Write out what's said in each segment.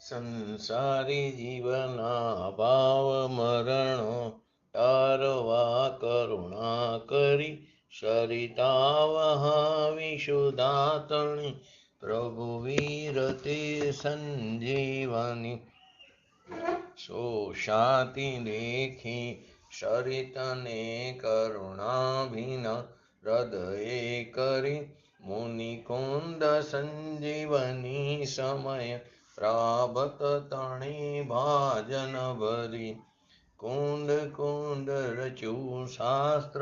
સંસારી જીવના ભાવ મરણો તારવા કરુણા કરી સરિતા વહાવિશુદાતણી પ્રભુ વીરતે સંજીવની શોષાતી દેખી સરિતને કરુણાભિન હૃદયે કરી મુનિકુંદ સંજીવની સમય પ્રાપ્ત તણી ભાજન ભરી કુંદ કુંદ રચુ શાસ્ત્ર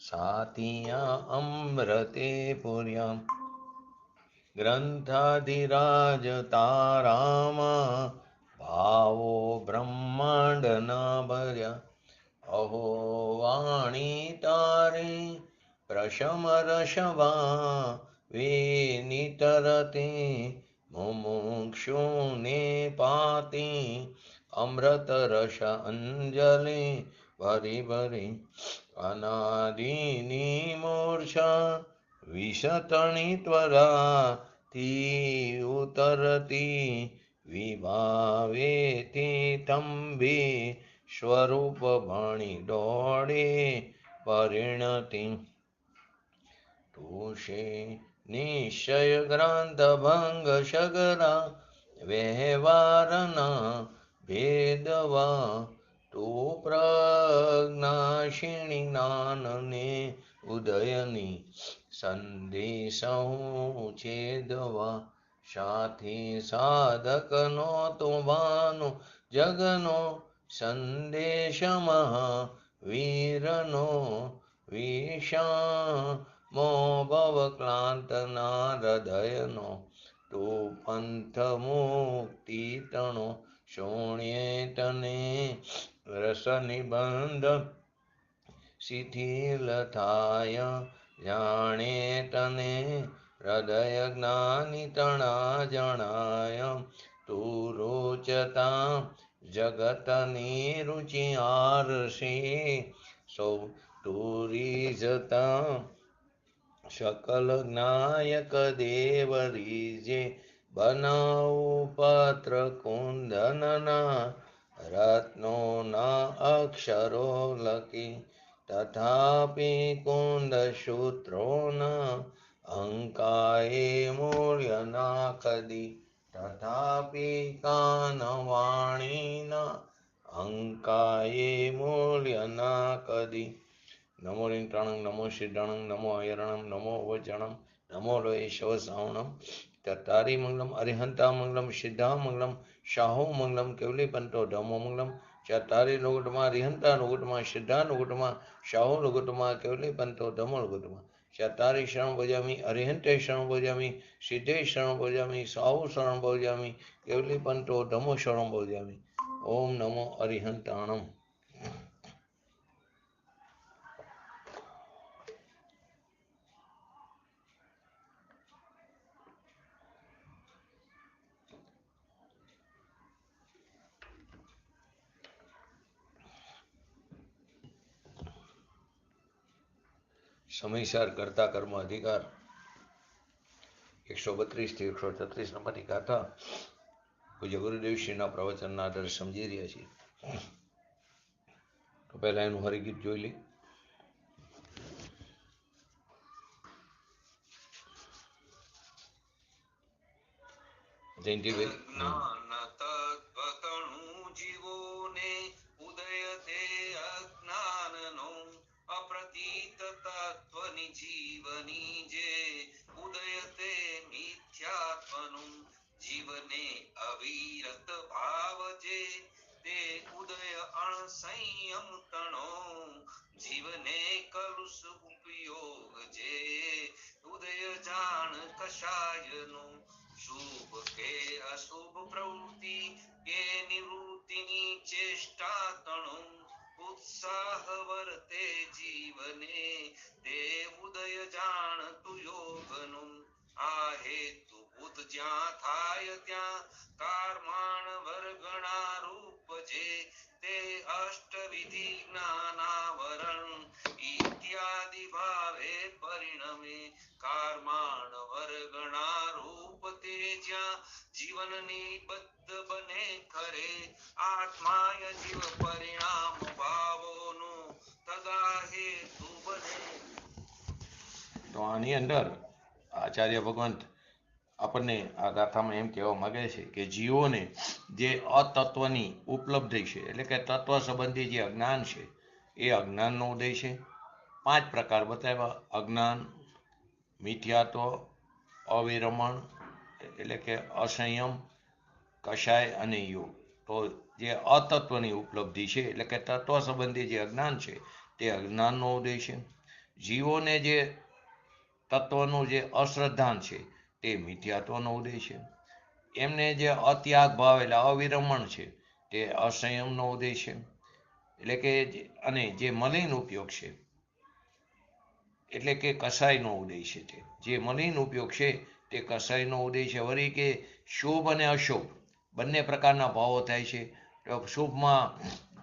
સાતિયા અમૃતે પુર્યા ગ્રંથાધિરાજ તારામાં ભાવો બ્રહ્માંડ ના ભર્યા અહો વાણી તારી પ્રશમ રશવા વિનિતરતે મુમુક્ષુને પાતી અમૃત રસ અંજલિ ભરી ભરી અનાદિની મૂર્છા વિષતણી ત્વરાથી ઉતરતી વિભાવેથી તંબે સ્વરૂપ ભણી દોડે પરિણતિ તુષે નિશ્ચય ગ્રંથ ભંગ સગરા વ્યવહારના ભેદવા તું પ્રજ્ઞાશિણી જ્ઞાનને ઉદયની સંદેશો છેદવા સાથી સાધકનો તુમાનો જગનો સંદેશ મહાવીરનો વિષમો ભવક્લાંતના હૃદયનો તું પંથ મુક્તિ તણો શોણ્યે તને રસ નિબંધ શિથિલ થાય જાણે તને હૃદય જ્ઞાની તણા જણાય તું રોચતા જગતની રુચિ આરસે સૌ તું રીઝતા શકલ જ્ઞાયક દેવ રીજે બનાવું પત્ર કુંદનના રત્નોના અક્ષરો લખી તથાપિ કુંદ સૂત્રોના અંકાએ મૂલ્ય ના કદી તથાપિ કાનવાણીના અંકાએ મૂલ્ય ના કદી નમો લિંટાણં નમો સિદ્ધાણં નમો અયરણં નમો વચણં નમો લોયેશવ સાવણં તત્તારી મંગલમ અરિહંતા મંગલમ સિદ્ધા મંગલમ શાહો મંગલમ કેવલી પંતો ધમો મંગલમ ચતારી લુગુટમાં અરિહંતા લુગુટમાં સિદ્ધા લુગુટમાં શાહો લુગુટમાં કેવલી પંતો ધમો લુગુટમાં ચતારી શરણ ભોજામી અરિહંતે શરણ ભોજામી સિદ્ધે શરણ ભોજામી સાહુ શરણ ભોજામી કેવલી પંતો ધમો શરણ ભોજામી ઓમ નમો અરિહંતાણમ. સમયસર કરતા કર્મ અધિકાર 132 થી 136 નંબરની ગાથા પૂજ્ય ગુરુદેવશ્રીના પ્રવચનના આધારે સમજી રહ્યા છીએ. તો પહેલા એનું હરિગીત જોઈ લઈ. જયંતિભાઈ જીવની જે ઉદય તે મિથ્યાત્મનું જીવને અવિરત ભાવ જે તે ઉદય અણસંયમ તણો જીવને કલુષ ઉપયોગ જે ઉદય જાણ કષાયનો શુભ કે અશુભ પ્રવૃત્તિ કે નિવૃત્તિની ચેષ્ટા તણો ઉત્સાહ વર્તે જીવને તે ઉદય જાણતું યોગનું આ હેતુ બુદ્ધ જ્યાં થાય ત્યાં કારમાણ વર્ગણા રૂપ જે તે અષ્ટવિધિ જ્ઞાનાવરણ ઇત્યાદિ ભાવે પરિણમે કારમાણ વર્ગણા રૂપ તે જ્યાં જીવનની બદ્ધ બને ખરે આત્માય જીવ પરિણામ ભાવોનું તદા હેતુ બને. તો આની અંદર આચાર્ય ભગવંત આપણને આ ગાથામાં એમ કહેવા માંગે છે કે જીવોને જે અતત્વની ઉપલબ્ધિ છે, એટલે કે તત્વ સંબંધી જે અજ્ઞાન છે, એ અજ્ઞાનનો ઉદય છે. 5 પ્રકાર બતાવ્યા: અજ્ઞાન, મિથ્યાત્વ, અવિરમણ એટલે કે અસંયમ, કષાય અને યોગ. તો જે અતત્વની ઉપલબ્ધિ છે એટલે કે તત્વ સંબંધી જે અજ્ઞાન છે તે અજ્ઞાનનો ઉદય છે. જીવોને જે તત્વનું જે અશ્રદ્ધાન છે તે મિથ્યાત્વનો ઉદય છે. એમને જે અત્યાગ ભાવ એટલે અવિરમણ છે તે અસંયમનો ઉદય છે. એટલે કે અને જે મલિન ઉપયોગ છે એટલે કે કસાયનો ઉદય છે. તે જે મલિન ઉપયોગ છે તે કસાયનો ઉદય છે. વળી કે શુભ અને અશુભ બંને પ્રકારના ભાવો થાય છે. તો શુભમાં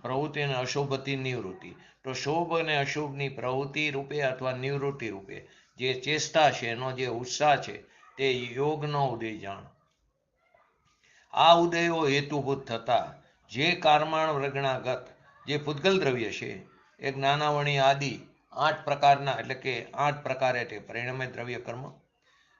પ્રવૃત્તિ અને અશુભથી નિવૃત્તિ. તો શુભ અને અશુભની પ્રવૃત્તિ રૂપે અથવા નિવૃત્તિ રૂપે જે ચેષ્ટા છે, એનો જે ઉત્સાહ છે, તે યોગનો ઉદય જાણ. આ ઉદયો હેતુભૂત થતા જે કારમાણ વર્ગણાગત જે પૂતગલ દ્રવ્ય છે એ જ્ઞાનાવણી આદિ 8 પ્રકારના એટલે કે 8 પ્રકારે તે પરિણમે દ્રવ્ય કર્મ.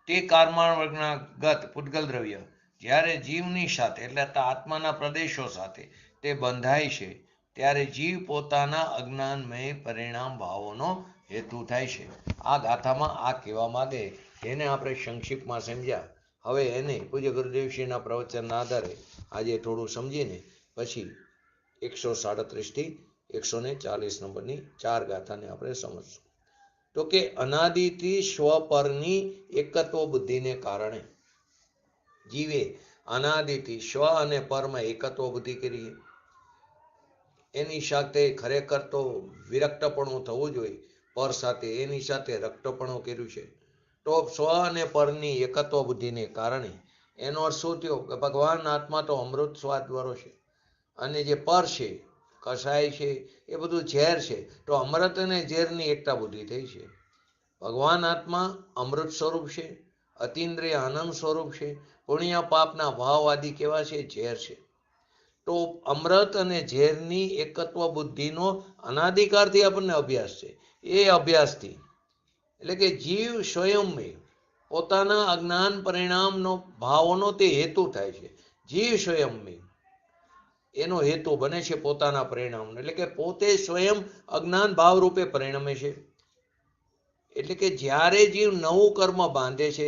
તે કારમાણ વર્ગણાગત પૂતગલ દ્રવ્ય જ્યારે જીવની સાથે એટલે આત્માના પ્રદેશો સાથે તે બંધાય છે ત્યારે જીવ પોતાના અજ્ઞાનમય પરિણામ ભાવોનો હેતુ થાય છે. આ ગાથામાં આ કહેવા માંગે, જેને આપણે સંક્ષિપ્તમાં સમજ્યા. હવે એને પૂજ્ય ગુરુદેવશ્રીના પ્રવચનના આધારે આજે થોડું સમજીને પછી 137 થી 140 નંબરની 4 ગાથાને આપણે સમજશું. તો કે અનાદિથી સ્વપરની એકત્વ બુદ્ધિને કારણે જીવે અનાદિથી સ્વ અને પરમાં એકત્વ બુદ્ધિ કરી. એની સાથે ખરેખર તો વિરક્તપણું થવું જોઈએ પર સાથે, એની સાથે રક્તપણું કર્યું છે. તો સ્વ અને પરની એકત્વ બુદ્ધિને કારણે એનો અર્થ શું થયો કે ભગવાન આત્મા તો અમૃત સ્વાદવાળો છે અને જે પર છે, કસાય છે, એ બધું ઝેર છે. તો અમૃત અને ઝેરની એકતા બુદ્ધિ થઈ છે. ભગવાન આત્મા અમૃત સ્વરૂપ છે, અતિન્દ્રિય આનંદ સ્વરૂપ છે. પુણ્ય પાપના ભાવ આદિ કેવા છે? ઝેર છે. તો અમૃત અને ઝેરની એકત્વ બુદ્ધિનો અનાદિકાળથી આપણને અભ્યાસ છે. એ અભ્યાસથી એટલે કે જીવ સ્વયંમય પોતાના અજ્ઞાન પરિણામનો ભાવોનો તે હેતુ થાય છે. જીવ સ્વયંમય એનો હેતુ બને છે પોતાના પરિણામનો. એટલે કે પોતે સ્વયં અજ્ઞાન ભાવ રૂપે પરિણમે છે. એટલે કે જ્યારે જીવ નવું કર્મ બાંધે છે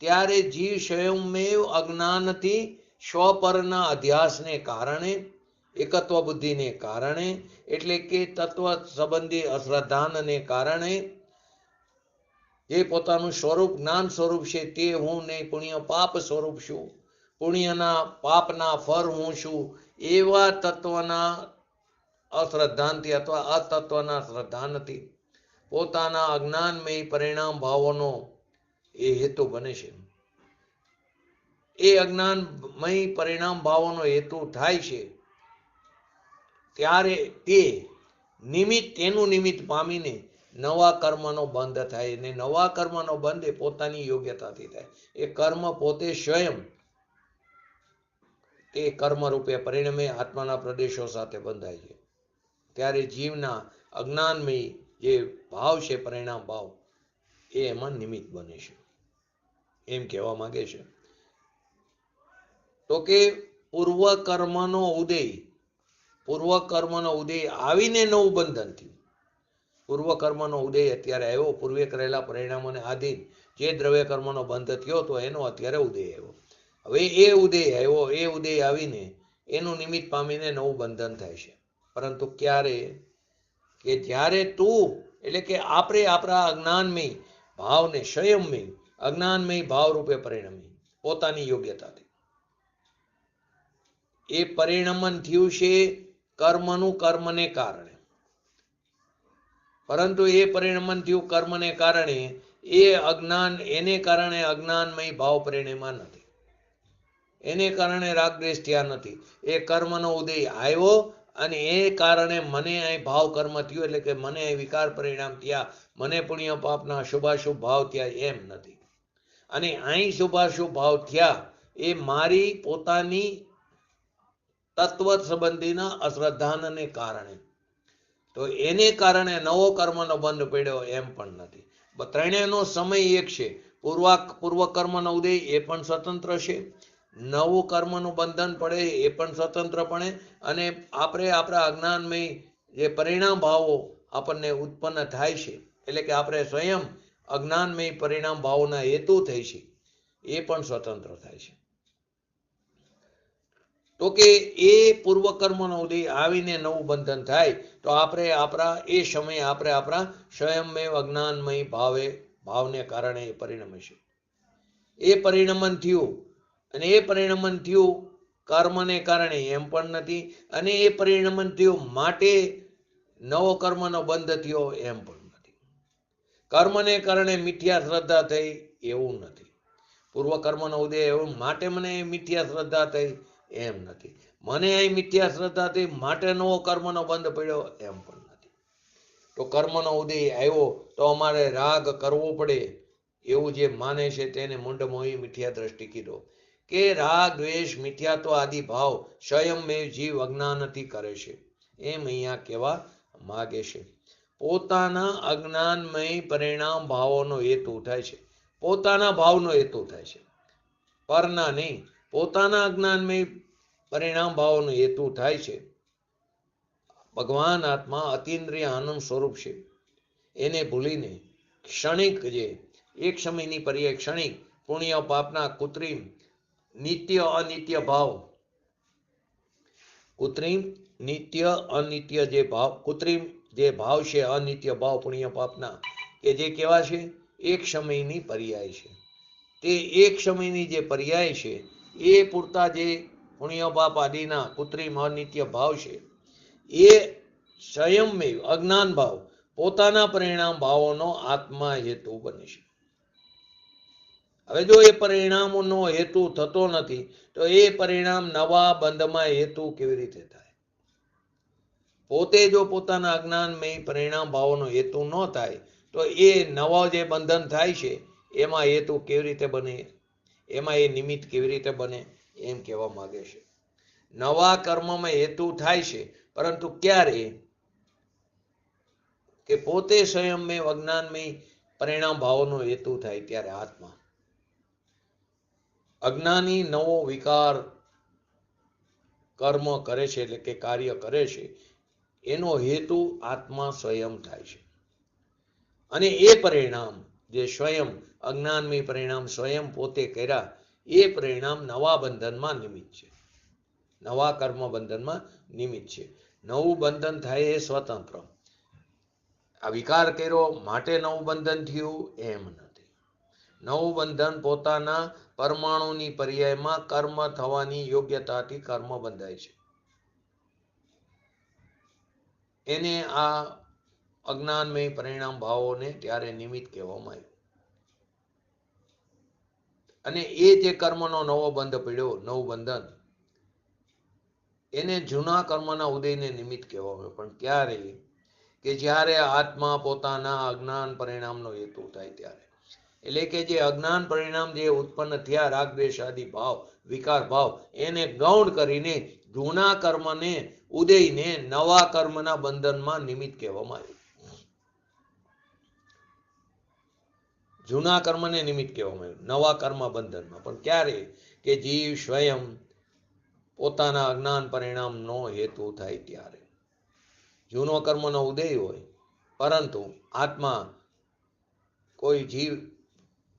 ત્યારે જીવ સ્વયંમેવ અજ્ઞાનથી સ્વપરના અધ્યાસને કારણે, એકત્વ બુદ્ધિને કારણે, એટલે કે તત્વ સંબંધી અશ્રદ્ધાનને કારણે જે પોતાનું સ્વરૂપ જ્ઞાન સ્વરૂપ છે તે હું નહીં, પુણ્ય પાપ સ્વરૂપ છું, પુણ્યના પાપના ફળ હું છું, એવા તત્વના અશ્રદ્ધાનથી અથવા અતત્વના શ્રદ્ધાનથી પોતાના અજ્ઞાનમય પરિણામ ભાવોનો એ હેતુ બને છે. એ અજ્ઞાનમય પરિણામ ભાવોનો હેતુ થાય છે ત્યારે તે નિમિત્ત, એનું નિમિત્ત પામીને નવા કર્મનો બંધ થાય. અને નવા કર્મનો બંધ એ પોતાની યોગ્યતાથી થાય. એ કર્મ પોતે સ્વયં તે કર્મ રૂપે પરિણમે આત્માના પ્રદેશો સાથે બંધાય છે. ત્યારે જીવના અજ્ઞાનમય જે ભાવ છે, પરિણામ ભાવ, એ એમાં નિમિત્ત બને છે. એમ કહેવા માંગે છે. તો કે પૂર્વ કર્મનો ઉદય આવીને નવું બંધન થયું. પૂર્વ કર્મનો ઉદય અત્યારે આવ્યો. પૂર્વે કરેલા પરિણામોને આધીન જે દ્રવ્ય કર્મનો બંધ થયો હતો એનો અત્યારે ઉદય આવ્યો. હવે એ ઉદય આવ્યો, એ ઉદય આવીને એનું નિમિત્ત પામીને નવું બંધન થાય છે. પરંતુ ક્યારે? કે જ્યારે તું એટલે કે આપણે આપણા અજ્ઞાનમય ભાવને સ્વયંમય અજ્ઞાનમય ભાવ રૂપે પરિણમી પોતાની યોગ્યતાથી. એ પરિણમન થયું છે કર્મનું, કર્મને કારણે. પરંતુ એ પરિણમન થયું કર્મને કારણે એ અજ્ઞાન, એને કારણે અજ્ઞાનમય ભાવ પરિણમ્યા નથી. એને કારણે રાગદ્વેષ થયા નથી. એ કર્મનો ઉદય આવ્યો અને એ કારણે મને અહીં ભાવ કર્મ થયું, એટલે કે મને અહીં વિકાર પરિણામ થયા, મને પુણ્ય પાપના શુભાશુભ ભાવ થયા, એમ નથી. અને અહીં શુભાશુભ ભાવ થયા એ મારી પોતાની તત્વ સંબંધીના અશ્રદ્ધાને કારણે. તો એને કારણે નવો કર્મનો બંધ પડ્યો એમ પણ નથી. ત્રણેયનો સમય એક છે. પૂર્વ કર્મનો ઉદય એ પણ સ્વતંત્ર છે, નવું કર્મનું બંધન પડે એ પણ સ્વતંત્રપણે, અને આપણે આપણા અજ્ઞાનમય જે પરિણામ ભાવો આપણને ઉત્પન્ન થાય છે, એટલે કે આપણે સ્વયં અજ્ઞાનમય પરિણામ ભાવોના હેતુ થઈ છે, એ પણ સ્વતંત્ર થાય છે. તો કે એ પૂર્વ કર્મનો ઉદય આવીને નવું બંધન થાય તો આપણે આપણા એ સમયે આપણે આપણા સ્વયંમેવ અજ્ઞાનમય ભાવને કારણે એ પરિણમે છે. એ પરિણમન થયું, અને એ પરિણમન થયું કર્મને કારણે એમ પણ નથી, અને એ પરિણમન થયું માટે નવો કર્મનો બંધ થયો એમ પણ નથી. કર્મને કારણે મિથ્યા શ્રદ્ધા થઈ એવું નથી. પૂર્વ કર્મનો ઉદય એવું માટે મને મિથ્યા શ્રદ્ધા થઈ એમ નથી. મને અહીં મિથ્યા શ્રદ્ધા થઈ માટે નવો કર્મનો બંધ પડ્યો એમ પણ નથી. તો કર્મનો ઉદય આવ્યો તો અમારે રાગ કરવો પડે એવું જે માને છે તેને મુંડ મોહી મિથ્યા દ્રષ્ટિ કીધો, કે રાગ દ્વેષ મિથ્યાત્વ આદિ ભાવ સ્વયંમેવ જીવ અજ્ઞાનથી કરે છે એમ અહીંયા કહેવા માગે છે. પોતાના અજ્ઞાનમય પરિણામ ભાવોનો હેતુ થાય છે. પોતાના ભાવનો હેતુ થાય છે, પરના નહીં. પોતાના અજ્ઞાનમય પરિણામ ભાવોનો હેતુ થાય છે. ભગવાન આત્મા અતિન્દ્રિય આનંદ સ્વરૂપ છે. એને ભૂલીને ક્ષણિક જે એક સમયની પર્યાય ક્ષણિક પુણ્ય પાપના કૃત્રિમ નિત્ય અનિત્ય ભાવ, કૃત્રિમ નિત્ય અનિત્ય જે ભાવ, કૃત્રિમ જે ભાવ છે અનિત્ય ભાવ પુણ્ય પાપના, કે જે કેવા છે એક સમયની પર્યાય છે. તે એક સમયની જે પર્યાય છે એ પૂરતા જે પુણ્ય પાપ આદિના કૃત્રિમ અનિત્ય ભાવ છે એ સ્વયંમેવ અજ્ઞાન ભાવ પોતાના પરિણામ ભાવોનો આત્મા હેતુ બને છે. હવે જો એ પરિણામોનો હેતુ થતો નથી તો એ પરિણામ નવા બંધમાં હેતુ કેવી રીતે થાય? પોતે જો પોતાના અજ્ઞાનમય પરિણામ ભાવોનો હેતુ ન થાય તો એ નવો જે બંધન થાય છે એમાં હેતુ કેવી રીતે બને? એમાં એ નિમિત્ત કેવી રીતે બને? એમ કહેવા માંગે છે. નવા કર્મમાં હેતુ થાય છે, પરંતુ ક્યારે? કે પોતે સ્વયંમેવ અજ્ઞાનમય પરિણામ ભાવોનો હેતુ થાય ત્યારે આત્મા. અજ્ઞાની નવો વિકાર કર્મ કરે છે, એટલે કે કાર્ય કરે છે, એનો હેતુ આત્મા સ્વયં થાય છે. અને એ પરિણામ જે સ્વયં અજ્ઞાનમય પરિણામ સ્વયં પોતે કર્યા એ પરિણામ નવા બંધનમાં નિમિત્ત છે, નવા કર્મ બંધનમાં નિમિત્ત છે. નવું બંધન થાય એ સ્વતંત્ર. આ વિકાર કર્યો માટે નવું બંધન થયું એમ નથી. નવું બંધન પોતાના પરમાણુની પર્યાયમાં કર્મ થવાની યોગ્યતાથી કર્મ બંધાય છે. એને આ અજ્ઞાનમય પરિણામ ભાવોને ત્યારે નિમિત્ત કહેવામાં આવ્યું. અને એ જે કર્મનો નવો બંધ પડ્યો, નવું બંધન, એને જૂના કર્મના ઉદયને નિમિત્ત કહેવામાં આવ્યું. પણ ક્યારે? કે જ્યારે આત્મા પોતાના અજ્ઞાન પરિણામનો હેતુ થાય ત્યારે. એટલે કે જે અજ્ઞાન પરિણામ જે ઉત્પન્ન થયા રાગ દ્વેષ આદિ ભાવ વિકાર ભાવ એને ગૌણ કરીને જૂના કર્મને ઉદયને નવા કર્મના બંધનમાં નિમિત્ત કહેવામાં આવ્યું. જૂના કર્મને નિમિત્ત કહેવામાં આવ્યું નવા કર્મ બંધનમાં. પણ ક્યારે? કે જીવ સ્વયં પોતાના અજ્ઞાન પરિણામનો હેતુ થાય ત્યારે. જૂનો કર્મનો ઉદય હોય, પરંતુ આત્મા કોઈ જીવ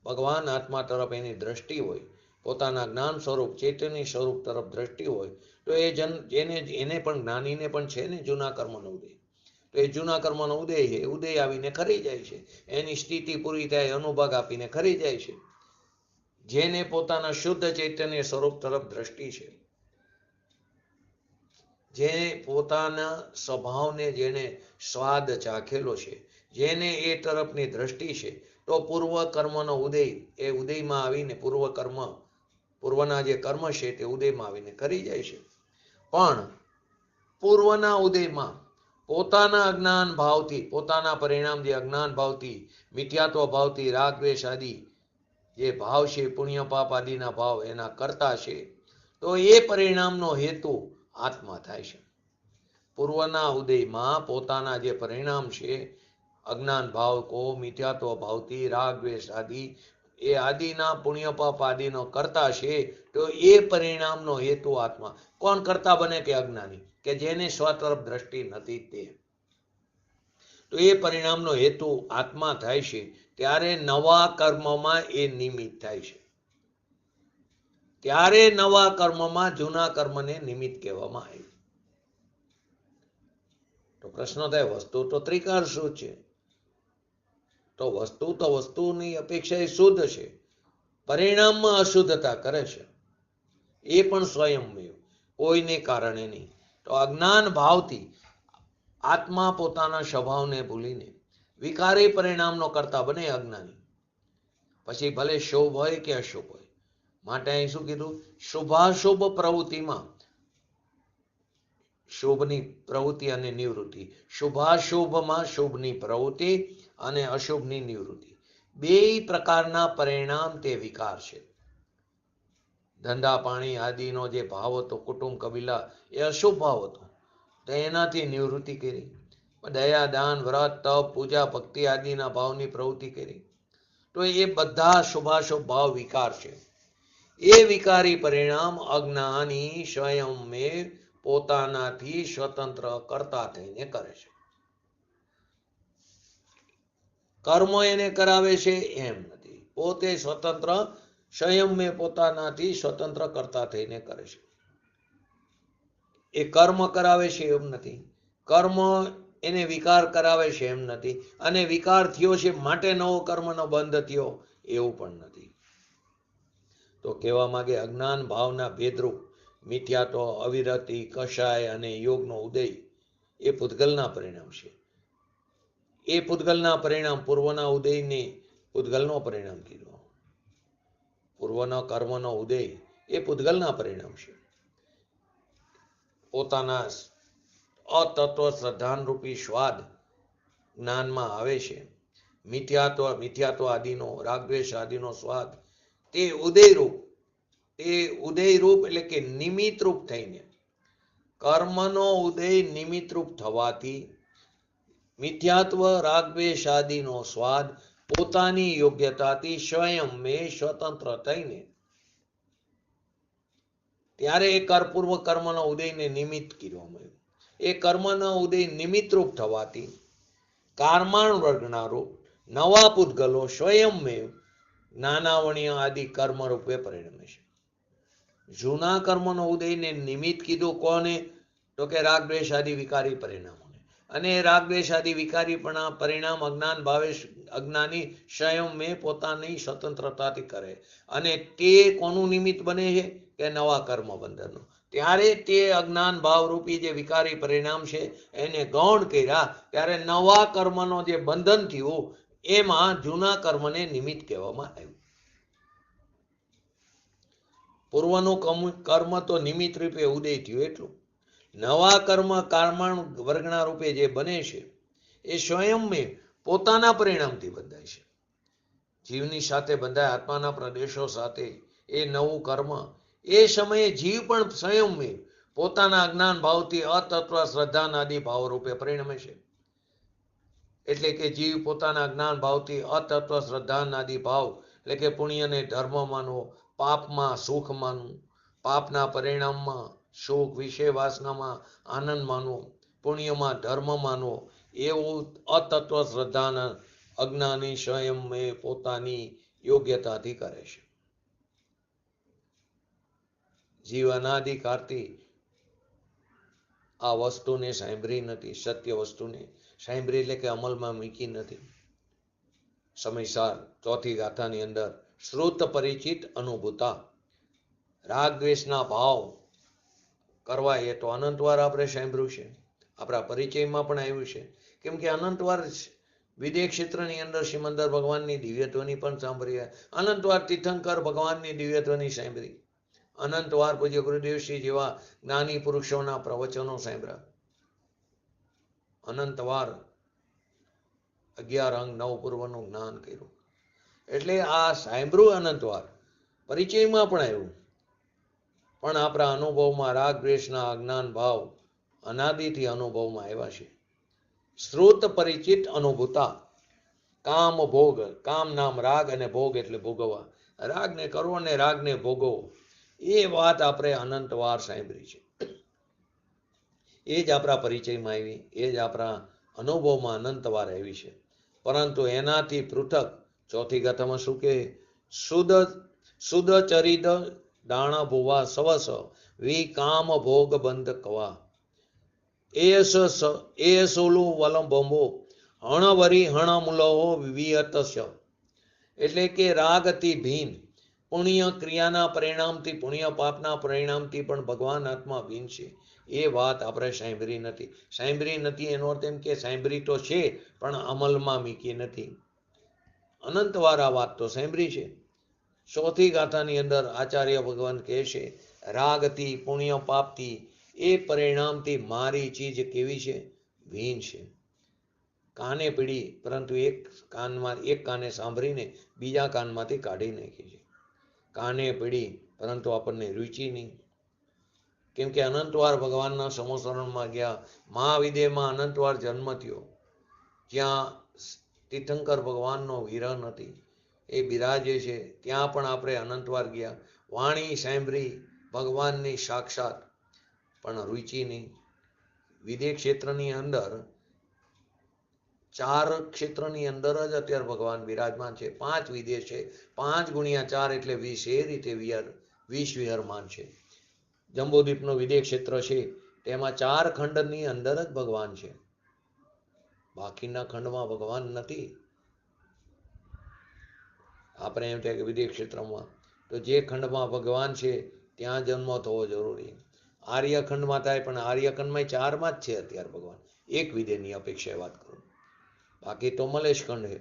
ભગવાન આત્મા તરફ એની દ્રષ્ટિ હોય, પોતાના જ્ઞાન સ્વરૂપ ચૈતન્ય સ્વરૂપ તરફ દ્રષ્ટિ હોય, તો એને પણ જ્ઞાનીને પણ છે ને જૂના કર્મનો ઉદય. તો એ જૂના કર્મનો ઉદય છે, ઉદય આવીને ખરી જાય છે. એની સ્થિતિ પૂરી થાય અનુભાગ આપીને ખરી જાય છે. જેને પોતાના શુદ્ધ ચૈતન્ય સ્વરૂપ તરફ દ્રષ્ટિ છે, જે પોતાના સ્વભાવને જેને સ્વાદ ચાખેલો છે, જેને એ તરફની દ્રષ્ટિ છે, તો પૂર્વ કર્મનો ઉદય એ ઉદયમાં આવીને પૂર્વના જે કર્મ છે તે ઉદયમાં આવીને કરી જાય છે. પણ પૂર્વના ઉદયમાં પોતાના અજ્ઞાન ભાવથી, પોતાના પરિણામ જે અજ્ઞાન ભાવથી મિથ્યાત્વ ભાવથી રાગ દ્વેષ આદિ જે ભાવ છે પુણ્ય પાપ આદિના ભાવ એના કરતા છે, તો એ પરિણામનો હેતુ આત્મા થાય છે. પૂર્વના ઉદયમાં પોતાના જે પરિણામ છે, અજ્ઞાન ભાવ કો મિથ્યાત્વ ભાવથી રાગ દ્વેષ આદિ એ આદિના પુણ્ય પાપ આદિનો કરતા છે, તો એ પરિણામનો હેતુ આત્મા. કોણ કરતા બને? કે અજ્ઞાની, કે જેને સ્વતરફ દ્રષ્ટિ નથી તે. તો એ પરિણામનો હેતુ આત્મા થાય છે, ત્યારે નવા કર્મમાં એ નિમિત્ત થાય છે. ત્યારે નવા કર્મમાં જૂના કર્મને નિમિત્ત કહેવામાં આવે. તો પ્રશ્ન થાય, વસ્તુ તો ત્રિકાળ શું છે? તો વસ્તુની અપેક્ષા એ શુદ્ધ છે, પરિણામમાં અશુદ્ધતા કરે છે, એ પણ સ્વયંમેવ, કોઈને કારણે નહીં. તો અજ્ઞાન ભાવથી આત્મા પોતાના સ્વભાવને ભૂલીને વિકારી પરિણામનો કરતા બને અજ્ઞાની. પછી ભલે શુભ હોય કે અશુભ હોય. માટે અહીં શું કીધું? શુભાશુભ પ્રવૃત્તિમાં શુભની પ્રવૃત્તિ અને નિવૃત્તિ, શુભાશુભમાં શુભની પ્રવૃત્તિ અને અશુભની નિવૃત્તિ, બે પ્રકારના પરિણામ તે વિકાર છે. ધંધા પાણી આદિનો જે ભાવ હતો, કુટુંબ કબીલા, એ અશુભ ભાવ હતો, તો એનાથી નિવૃત્તિ કરી. દયા દાન વ્રત તપ પૂજા ભક્તિ આદિના ભાવની પ્રવૃત્તિ કરી. તો એ બધા શુભાશુભ ભાવ વિકાર છે. એ વિકારી પરિણામ અજ્ઞાની સ્વયંમેવ પોતાનાથી સ્વતંત્ર કરતા થઈને કરે છે. કર્મ એને કરાવે છે એમ નથી, પોતે સ્વતંત્ર સ્વયંમેવ પોતાનાથી સ્વતંત્ર કરતા થઈને કરે છે. એ કર્મ કરાવે છે એમ નથી, કર્મ એને વિકાર કરાવે છે એમ નથી, અને વિકાર થયો છે માટે નવો કર્મનો બંધ થયો એવું પણ નથી. તો કહેવા માંગે અજ્ઞાન ભાવના ભેદરૂપ મિથ્યાત્વ, અવિરતિ, કષાય અને યોગનો ઉદય એ પૂતગલના પરિણામ છે. એ પૂતગલના પરિણામ પૂર્વના ઉદયને પૂતગલનો પરિણામ કીધો. પૂર્વનો કર્મનો ઉદય એ પૂતગલના પરિણામ છે. પોતાના અતત્વ શ્રદ્ધાનરૂપી સ્વાદ જ્ઞાનમાં આવે છે. મિથ્યાત્વ આદિનો રાગદ્વેષ આદિનો સ્વાદ તે ઉદયરૂપ એટલે કે નિમિત્તરૂપ થઈને, કર્મનો ઉદય નિમિત્તરૂપ થવાથી મિથ્યાત્વ રાગદ્વેષ આદિનો સ્વાદ પોતાની યોગ્યતાથી સ્વયંમેવ સ્વતંત્ર થઈને, ત્યારે એ પૂર્વ કર્મનો ઉદયને નિમિત્ત કહેવામાં આવ્યું. એ કર્મનો ઉદય નિમિત્તરૂપ થવાથી કારમાણ વર્ગના રૂપ નવા પૂતગલો સ્વયંમેવ જ્ઞાનાવણીય આદિ કર્મ રૂપે પરિણમે છે. જૂના કર્મનો ઉદયને નિમિત્ત કીધું કોને? તો કે રાગદ્વેષ આદિ વિકારી પરિણામોને. અને રાગદ્વેષ આદિ વિકારી પરિણામ અજ્ઞાન ભાવે અજ્ઞાની સ્વયંમેવ પોતાની સ્વતંત્રતાથી કરે. અને તે કોનું નિમિત્ત બને છે? કે નવા કર્મ બંધનનું. ત્યારે તે અજ્ઞાન ભાવરૂપી જે વિકારી પરિણામ છે એને ગૌણ કર્યા, ત્યારે નવા કર્મનો જે બંધન થયું એમાં જૂના કર્મને નિમિત્ત કહેવામાં આવ્યું. પૂર્વનું કર્મ તો નિમિત્ત રૂપે ઉદય થયું એટલું. નવા કર્મ કારમાણ વર્ગના રૂપે જે બને છે એ સ્વયંમેવ પોતાના પરિણામથી બંધાય છે. જીવની સાથે બંધાય, આત્માના પ્રદેશો સાથે એ નવું કર્મ એ સમયે જીવ પણ સ્વયંમેવ પોતાના અજ્ઞાન ભાવથી અતત્વ શ્રદ્ધા આદિ ભાવ રૂપે પરિણમે છે. એટલે કે જીવ પોતાના અજ્ઞાન ભાવથી અતત્વ શ્રદ્ધા આદિ ભાવ એટલે કે પુણ્યને ધર્મ માનવો, પાપમાં સુખ માનવું, પાપના પરિણામમાં સુખ વિષય વાસનામાં આનંદ માનવો, પુણ્યમાં ધર્મ માનવો, એવું અતત્વ શ્રદ્ધાના અજ્ઞાની સ્વયંમેવ પોતાની યોગ્યતાથી કરે છે. જીવ અનાદિકાળથી આ વસ્તુને સાંભળી નથી, સત્ય વસ્તુને સાંભળી એટલે કે અમલમાં મૂકી નથી. સમયસાર ચોથી ગાથાની અંદર શ્રુત પરિચિત અનુભૂતા, રાગ દ્વેષના ભાવ કરવા એ તો અનંતવાર આપણે સાંભળ્યું છે, આપણા પરિચયમાં પણ આવ્યું છે. કેમ કે અનંતવાર વિદેહ ક્ષેત્રની અંદર સિમંદર ભગવાનની દિવ્યત્વની પણ સાંભળી, અનંતવાર તીર્થંકર ભગવાનની દિવ્યત્વની સાંભળી, અનંતવાર પૂજ્ય ગુરુદેવશ્રી જેવા જ્ઞાની પુરુષોના પ્રવચનો સાંભળ્યા, અનંતવાર 11 અંગ 9 પૂર્વનું જ્ઞાન કર્યું. એટલે આ સાંભળ્યું અનંતવાર, પરિચયમાં પણ આવ્યું, પણ આપણા અનુભવમાં રાગ દ્વેષના અજ્ઞાન ભાવ અનાદિથી અનુભવમાં આવ્યા છે. શ્રુત પરિચિત અનુભૂતા કામ ભોગ, કામ નામ રાગ અને ભોગ એટલે ભોગવવા, રાગને કરવો ને રાગને ભોગવો, એ વાત આપણે અનંતવાર સાંભળી છે. એ જ આપણા પરિચયમાં આવી, એ જ આપણા અનુભવમાં અનંતવાર આવી છે. પરંતુ એનાથી પૃથક ચોથી ગાથામાં શું કે, સુદ ચરિત દાણા ભુવા સવસ વી કામ ભોગ બંધ કવા એ સોલું વલમ ભંભો હણવરી હણમુલો વિયતસ્ય. એટલે કે રાગથી ભીન, પુણ્ય ક્રિયાના પરિણામથી, પુણ્ય પાપના પરિણામથી પણ ભગવાન આત્મા ભીન છે. એ વાત આપણે સાંભળી નથી. સાંભળી નથી એનો અર્થ એમ કે સાંભળી તો છે પણ અમલમાં મૂકી નથી. અનંતવાર આ વાત તો સાંભળી છે. ચોથી ગાથાની અંદર આચાર્ય ભગવાન કહે છે, રાગથી પુણ્ય પાપથી એ પરિણામથી મારી ચીજ કેવી છે? ભીન છે. કાને પીડી, પરંતુ એક કાને સાંભળીને બીજા કાનમાંથી કાઢી નાખી છે. કાને પીડી પરંતુ આપણને રુચિ નહીં. કેમ કે અનંતવાર ભગવાનના સમોસરણમાં ગયા, મહાવિદેહમાં અનંતવાર જન્મ થયો, જ્યાં તીર્થંકર ભગવાનનો વિરહ નથી, એ બિરાજે છે, ત્યાં પણ આપણે અનંતવાર ગયા. વાણી સાંભળી ભગવાનની સાક્ષાત, પણ રુચિ નહીં. વિદેહ ક્ષેત્રની અંદર, 4 ક્ષેત્રની અંદર જ અત્યારે ભગવાન બિરાજમાન છે. 5 વિદેહ છે, 5 ગુણ્યા 4 એટલે 20, એ રીતે 20 વિહરમાન છે. જંબુદ્વીપનો વિદેહ ક્ષેત્ર છે, તેમાં 4 ખંડની અંદર જ ભગવાન છે, બાકીના ખંડમાં ભગવાન નથી. આપણે એમ થાય કે વિદેહ ક્ષેત્રમાં, તો જે ખંડમાં ભગવાન છે ત્યાં જન્મ થવો જરૂરી. આર્યખંડમાં થાય, પણ આર્યખંડમાં 4માં જ છે અત્યારે ભગવાન, એક વિદેહની અપેક્ષાએ વાત કરું. બાકી તો મલેશ ખંડ છે.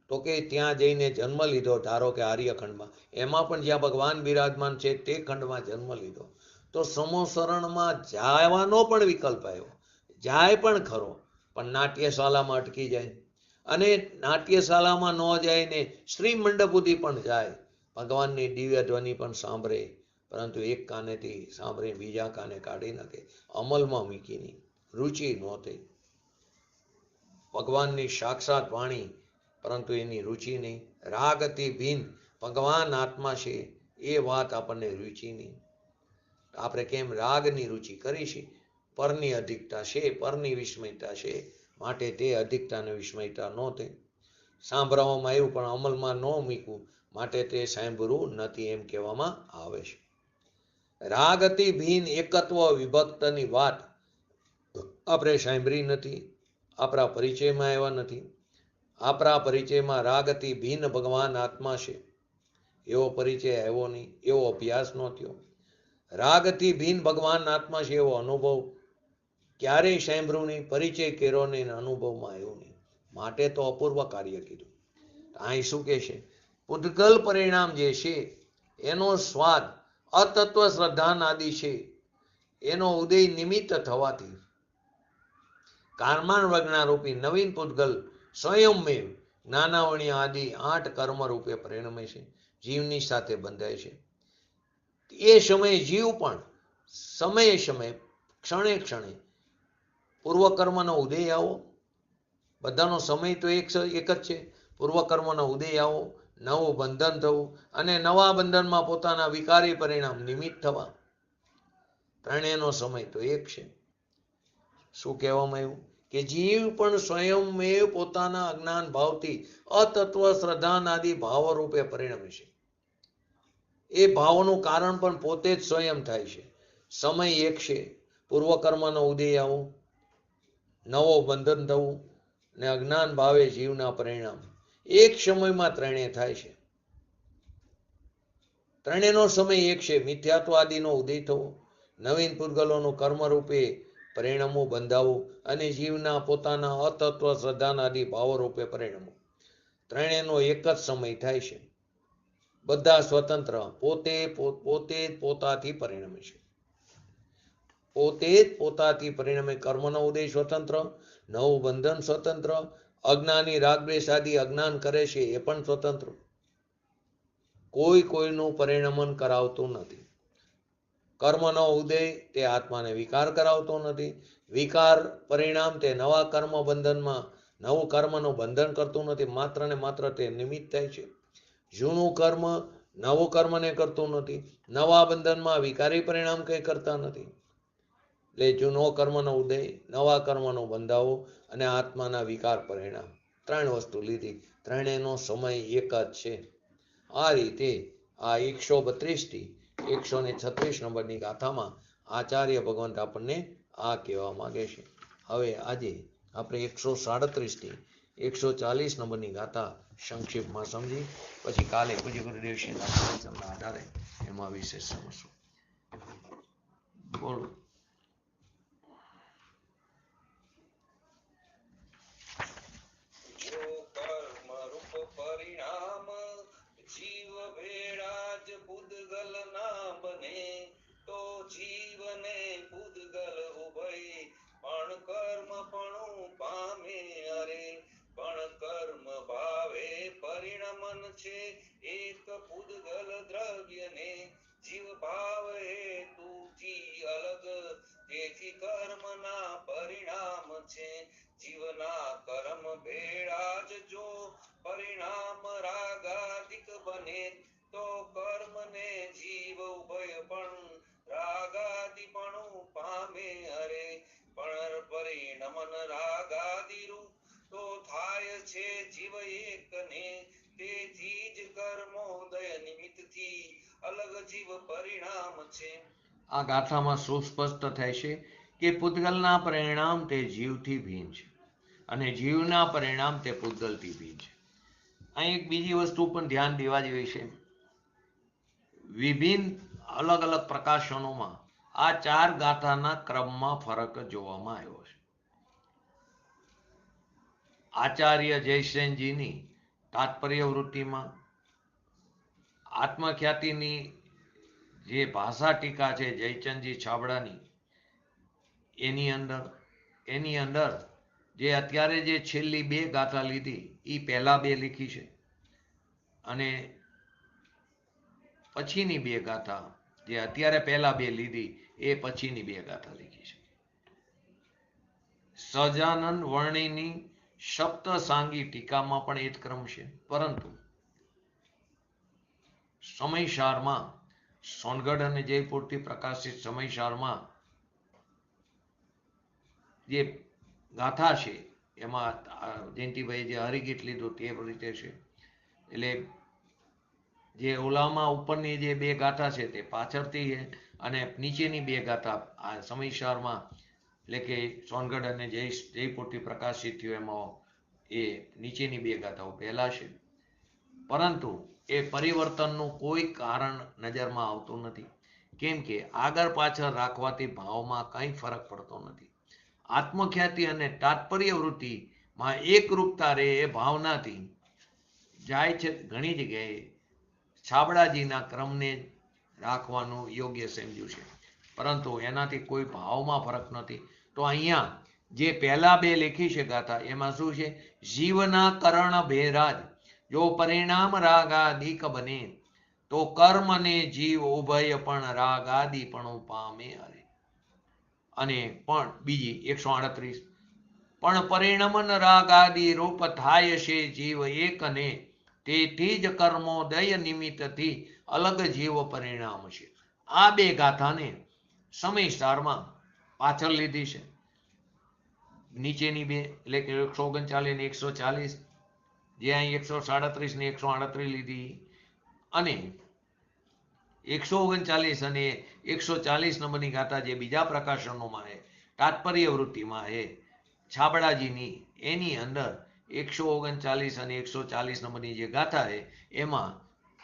તો કે ત્યાં જઈને જન્મ લીધો, ધારો કે આર્યખંડમાં, એમાં પણ જ્યાં ભગવાન બિરાજમાન છે તે ખંડમાં જન્મ લીધો, તો સમોસરણમાં જવાનો પણ વિકલ્પ આવ્યો. જાય પણ ખરો, પણ નાટ્યશાલામાં અટકી જાય. અને નાટ્યશાલામાં ન જાય ને શ્રી મંડપ સુધી પણ જાય, ભગવાનની દિવ્ય ધ્વનિ પણ સાંભળે, પરંતુ એક કાનેથી સાંભળીને બીજા કાને કાઢી નાખે, અમલમાં મૂકી નહીં, રુચિ નહોતી. ભગવાનની સાક્ષાત વાણી, પરંતુ એની રુચિ નહીં. રાગથી ભીન ભગવાન આત્મા છે, એ વાત આપણને રુચિ નહીં. આપણે કેમ રાગની રુચિ કરી છે? પરની અધિકતા છે, પરની વિસ્મયતા છે, માટે તે અધિકતાને વિસ્મયતા નહોતી. સાંભળવામાં આવ્યું પણ અમલમાં ન મૂક્યું, માટે તે સાંભળવું નથી, એમ કહેવામાં આવે છે. રાગથી ભીન એકત્વ વિભક્તની વાત આપણે સાંભળી નથી, આપણા પરિચયમાં આવ્યા નથી. આપણા પરિચયમાં રાગથી ભીન ભગવાન આત્મા છે એવો પરિચય આવ્યો નહીં, એવો અભ્યાસ ન થયો. રાગથી ભીન ભગવાન આત્મા છે એવો અનુભવ ક્યારેય સાંભળ્યું નહીં, પરિચય કર્યો નહીં, અનુભવમાં આવ્યું નહીં, માટે તો અપૂર્વ કાર્ય કીધું. અહીં શું કે છે? પૂતગલ પરિણામ જે છે એનો સ્વાદ અતત્વ શ્રદ્ધાનાદિ છે, એનો ઉદય નિમિત્ત થવાથી કારમાન વજ્ઞારૂપી નવીન પૂતગલ સ્વયંમેવ જ્ઞાનાવણી આદિ 8 કર્મ રૂપે પરિણમે છે, જીવની સાથે બંધાય છે. એ સમયે જીવ પણ સમયે ક્ષણે ક્ષણે પૂર્વકર્મનો ઉદય આવો, બધાનો સમય તો એક જ છે. પૂર્વકર્મનો ઉદય આવો, નવું બંધન થવું, અને નવા બંધનમાં પોતાના વિકારી પરિણામ નિમિત્ત થવા, ત્રણેયનો સમય તો એક છે. શું કહેવામાં આવ્યું? કે જીવ પણ સ્વયંમેવ પોતાના અજ્ઞાન ભાવથી અતત્વ શ્રદ્ધાનાદિ ભાવ રૂપે પરિણમે છે. એ ભાવનું કારણ પણ પોતે જ સ્વયં થાય છે. સમય એક છે. પૂર્વકર્મનો ઉદય આવો, નવો બંધન થવું, ને અજ્ઞાન ભાવે જીવના પરિણામ, એક સમયમાં ત્રણેય થાય છે. ત્રણેયનો સમય એક છે. મિથ્યાત્વાદિનો ઉદય થવો, નવીન પૂતગલોનું કર્મરૂપે પરિણામો બંધાવવું, અને જીવના પોતાના અતત્વ શ્રદ્ધાનાદિ ભાવો રૂપે પરિણામો, ત્રણેયનો એક જ સમય થાય છે. બધા સ્વતંત્ર, પોતે જ પોતાથી પરિણમે છે. પોતે જ પોતાથી પરિણમે. કર્મનો ઉદય સ્વતંત્ર, નવું બંધન સ્વતંત્ર, અજ્ઞાની રાગદ્વેષ આદિ અજ્ઞાન કરે છે એ પણ સ્વતંત્ર. કોઈ કોઈનું પરિણમન કરાવતું નથી. કર્મનો ઉદય તે આત્માને વિકાર કરાવતો નથી. વિકાર પરિણામ તે નવા કર્મ બંધનમાં નવું કર્મનું બંધન કરતું નથી. માત્ર ને માત્ર તે નિમિત્ત થાય છે. જૂનું કર્મ નવું કર્મને કરતું નથી. નવા બંધનમાં વિકારી પરિણામ કંઈ કરતા નથી. એટલે જૂનો કર્મનો ઉદય, નવા કર્મનો બંધાવો અને આત્માના વિકાર પરિણામ, ત્રણ વસ્તુ લીધી. ત્રણેયનો સમય એક જ છે. આ રીતે આ 132 થી 136 નંબરની ગાથામાં આચાર્ય ભગવંત આપણને આ કહેવા માંગે છે. હવે આજે આપણે 137 થી 140 નંબરની ગાથા સંક્ષિપ્તમાં સમજી પછી કાલે પૂજ્ય ગુરુદેવ શ્રીના પ્રવચનના આધારે એમાં વિશેષ સમજશું. બોલો. પરિણામ જીવ ભેળા જ પૂદગલ ના બને, તો જીવને પૂદગલ ઉભય પણ કર્મ પણું પામે અરે. પણ કર્મ ભાવે પરિણમન છે એક પૂદગલ દ્રવ્યને, જીવ ભાવ હેતુથી અલગ તેથી કર્મના પરિણામ છે. જીવના કર્મ ભેળા જ જો પરિણામ રાગાદિક બને, તો કર્મને જીવ ઉભય પણ રાગાદિપણું પામે અરે. પણ પરિણમન રાગાદિરૂપ તો થાય છે જીવ એકને, તેથી જ કર્મોદય નિમિત્તથી અલગ જીવ પરિણામ છે. આ ગાથામાં સુસ્પષ્ટ થાય છે કે પૂતગલના પરિણામ તે જીવથી ભિન્ન છે અને જીવના પરિણામ તે પૂતગલથી ભિન્ન છે. અહીં એક બીજી વસ્તુ પણ ધ્યાન દેવા જેવી છે. વિભિન્ન અલગ અલગ પ્રકાશનોમાં આ 4 ગાથાના ક્રમમાં ફરક જોવામાં આવ્યો છે. આચાર્ય જયસેનજીની તાત્પર્ય વૃત્તિમાં આત્મખ્યાતિની જે ભાષા ટીકા છે જયચંદજી છાબડાની, એની અંદર જે અત્યારે જે છેલ્લી 2 ગાથા લીધી એ પહેલા 2 લીખી છે અને પછીની 2 ગાથા જે અત્યારે પહેલા 2 લીધી એ પછીની 2 ગાથા લીધી છે. સહજાનંદ વર્ણિની સપ્તસાંગી ટીકામાં પણ એ જ ક્રમ છે, પરંતુ સમયસારમાં સોનગઢ અને જયપુરથી પ્રકાશિત સમયસારમાં જે ગાથા છે એમાં જયંતિભાઈ જે હરિગીત લીધું તે રીતે છે. એટલે જે ઓલામાં ઉપરની જે 2 ગાથા છે તે પાછળથી છે અને નીચેની 2 ગાથા આ સમયસારમાં એટલે કે સોનગઢ અને જયપુરથી પ્રકાશિત થયું એમાં એ નીચેની 2 ગાથાઓ પહેલા છે. પરંતુ એ પરિવર્તનનું કોઈ કારણ નજરમાં આવતું નથી, કેમ કે આગળ પાછળ રાખવાથી ભાવમાં કંઈ ફરક પડતો નથી. આત્મખ્યાતિ અને તાત્પર્ય વૃત્તિમાં એકરૂપતા રહે એ ભાવનાથી જાય છે. ઘણી જગ્યાએ છાબડાજીના ક્રમને રાખવાનું યોગ્ય સમજ્યું છે, પરંતુ એનાથી કોઈ ભાવમાં ફરક નથી. તો અહીંયા જે પહેલા 2 લેખી છે ગાથા એમાં શું છે? જીવના કરણ ભેરાજ જો પરિણામ રાગાદિક બને, તો કર્મને જીવ ઉભય પણ રાગાદિપણું પામે અરે. અને પણ બીજી 138 પણ પરિણમન રાગાદિ રૂપ થાય છે જીવ એકને, તેથી જ કર્મોદય નિમિત્તથી અલગ જીવ પરિણામ છે. આ 2 ગાથાને સમયસારમાં પાછળ લીધી છે. નીચેની 2 એટલે કે 139 ને 140, જે અહીં 137 ને 138 લીધી, અને 139 અને 140 નંબરની ગાથા જે બીજા પ્રકાશનોમાં છે તાત્પર્ય વૃત્તિમાં છે છાબડાજીની, એની અંદર 139 અને 140 નંબરની જે ગાથા છે એમાં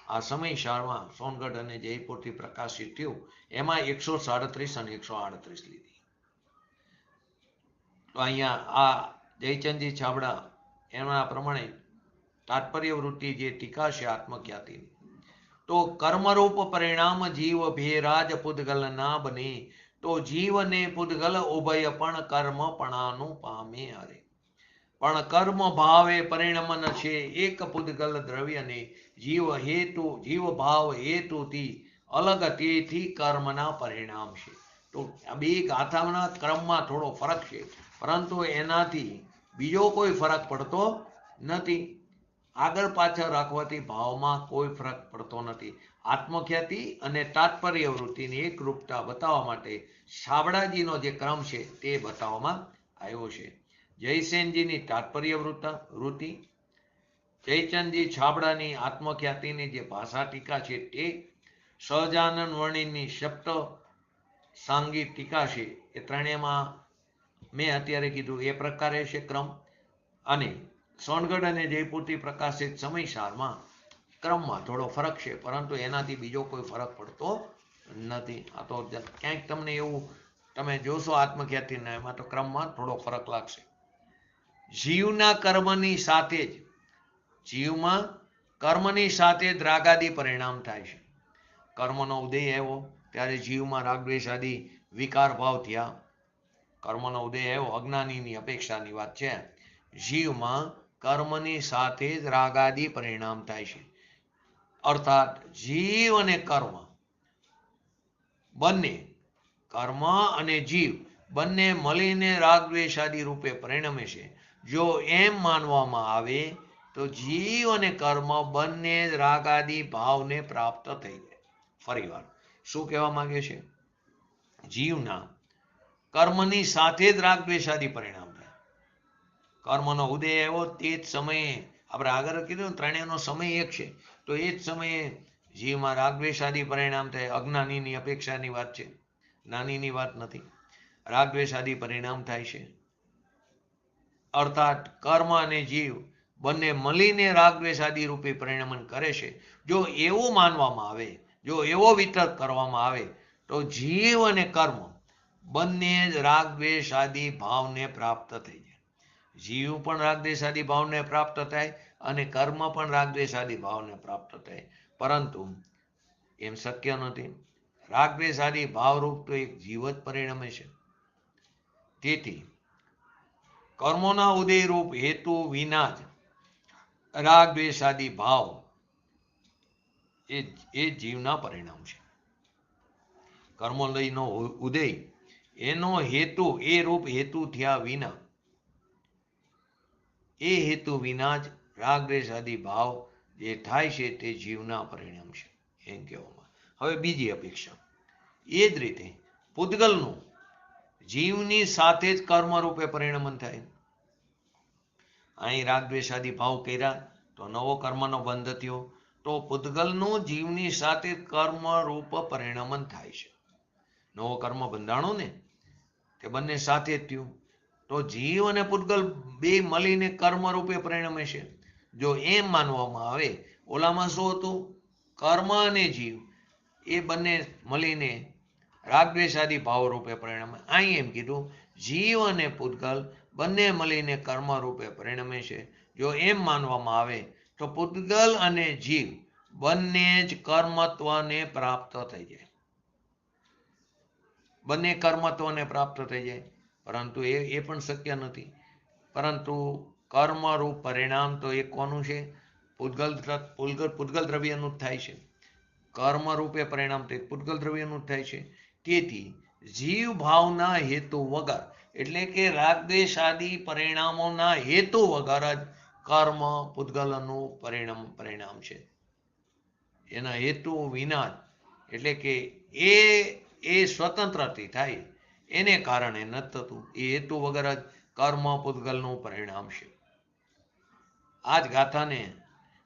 આ સમયસારમાં સોનગઢ અને જયપુરથી પ્રકાશિત થયું એમાં 137 અને 138 લીધી. તો અહીંયા આ જયચંદજી છાબડા એના પ્રમાણે તાત્પર્ય વૃત્તિ જે ટીકા છે આત્મખ્યાતિની, તો કર્મરૂપ પરિણામ જીવ ભેરાજ પૂદગલ ના બને, તો જીવને પૂદગલ ઉભય પણ કર્મપણાનું પામે અરે. પણ કર્મ ભાવે પરિણમન છે એક પૂદગલ દ્રવ્યને જીવ ભાવ હેતુથી અલગ તેથી કર્મના પરિણામ છે. તો આ બે ગાથાના ક્રમમાં થોડો ફરક છે, પરંતુ એનાથી બીજો કોઈ ફરક પડતો નથી. આગળ પાછળ રાખવાથી ભાવમાં કોઈ ફરક પડતો નથી. આત્મખ્યાતિ અને તાત્પર્ય વૃત્તિની એકરૂપતા બતાવવા માટે શાબળાજીનો જે ક્રમ છે તે બતાવવામાં આવ્યો છે. જયસેનજીની તાત્પર્ય વૃત્તિ, જયચંદજી છાબડાની આત્મખ્યાતિની જે ભાષા ટીકા છે તે, સહજાનંદ વર્ણિની સપ્ત સાંગી ટીકા છે, એ ત્રણેયમાં મેં અત્યારે કીધું એ પ્રકારે છે ક્રમ. અને સોનગઢ અને જયપુરથી પ્રકાશિત સમયસારમાં ક્રમમાં થોડો ફરક છે, પરંતુ એનાથી બીજો કોઈ ફરક પડતો નથી. આ તો ક્યાંક તમને એવું તમે જોશો આત્મખ્યાતિના એમાં તો ક્રમમાં થોડો ફરક લાગશે. જીવના કર્મની સાથે જ જીવમાં કર્મની સાથે જ રાગાદી પરિણામ થાય છે. કર્મનો ઉદય આવ્યો ત્યારે જીવમાં રાગદ્વેષાદી વિકાર ભાવ થયા. કર્મનો ઉદય આવ્યો અજ્ઞાનીની અપેક્ષાની વાત છે. જીવમાં કર્મની સાથે જ રાગાદી પરિણામ થાય છે. અર્થાત જીવ અને કર્મ બંને, કર્મ અને જીવ બંને મળીને રાગદ્વેષાદી રૂપે પરિણમે છે. જો એમ માનવામાં આવે તો જીવ અને કર્મ બંને રાગાદી ભાવને પ્રાપ્ત થઈ જાય. ફરીવાર શું કહેવા માંગે છે? જીવના કર્મની સાથે જ રાગદ્વેષાદી પરિણામ થાય. કર્મનો ઉદય આવ્યો તે જ સમયે, આપણે આગળ કીધું ત્રણેયનો સમય એક છે, તો એ જ સમયે જીવમાં રાગદ્વેષાદી પરિણામ થાય. અજ્ઞાનીની અપેક્ષાની વાત છે, જ્ઞાનીની વાત નથી. રાગદ્વેષાદી પરિણામ થાય છે. અર્થાત કર્મ અને જીવ બંને મળીને રાગદ્વેષાદી રૂપે પરિણમન કરે છે. જો એવું માનવામાં આવે, જો એવો વિતર્ક કરવામાં આવે તો જીવ અને કર્મ બંને જ રાગદ્વેષાદી ભાવને પ્રાપ્ત થઈ જાય. જીવ પણ રાગદ્વેષાદી ભાવને પ્રાપ્ત થાય અને કર્મ પણ રાગદ્વેષાદી ભાવને પ્રાપ્ત થાય, પરંતુ એમ શક્ય નથી. રાગદ્વેષાદી ભાવરૂપ તો એક જીવ જ પરિણમે છે. તેથી કર્મોના ઉદયરૂપ હેતુ વિના જ રાગદ્વેષાદી ભાવ એ જીવના પરિણામ છે. કર્મોલયનો ઉદય એનો હેતુ, એ રૂપ હેતુ થયા વિના, એ હેતુ વિના જ રાગદ્વેષાદી ભાવ જે થાય છે તે જીવના પરિણામ છે એમ કહેવામાં. હવે બીજી અપેક્ષા, એ જ રીતે પૂદગલનું જીવની સાથે જ કર્મ રૂપે પરિણમન થાય. અહીં રાગદ્વેષાદી ભાવ કર્યા તો નવો કર્મનો બંધ થયો, તો પૂદગલનું જીવની સાથે કર્મ રૂપ પરિણમન થાય છે. નવો કર્મ બંધાણો ને તે બંને સાથે જ થયું, તો જીવ અને પૂદગલ બે મળીને કર્મ રૂપે પરિણમે છે. જો એમ માનવામાં આવે, ઓલામાં શું હતું? કર્મ અને જીવ એ બંને મળીને રાગદ્વેષાદી ભાવ રૂપે પરિણમે. અહીં એમ કીધું જીવ અને પૂદગલ બંને મળીને કર્મ રૂપે પરિણમે છે. જો એમ માનવામાં આવે તો પૂદગલ અને જીવ બંને જ કર્મત્વને પ્રાપ્ત થઈ જાય. બંને કર્મત્વને પ્રાપ્ત થઈ જાય, પરંતુ એ પણ શક્ય નથી. પરંતુ કર્મરૂપ પરિણામ તો એ કોનું છે? પૂદગલ દ્રવ્યનું જ થાય છે. કર્મ રૂપે પરિણામ તો પૂદગલ દ્રવ્યનું જ થાય છે. તેથી જીવ ભાવના હેતુ વગર, એટલે કે રાગદ્વેષાદી પરિણામોના હેતુ વગર જ કર્મ પૂદગલનું પરિણામ છે. એના હેતુ વિના, એટલે કે એ સ્વતંત્રથી થાય એને કારણે ન થતું, એ હેતુ વગર જ કર્મ પૂદગલનું પરિણામ છે. આ જ ગાથાને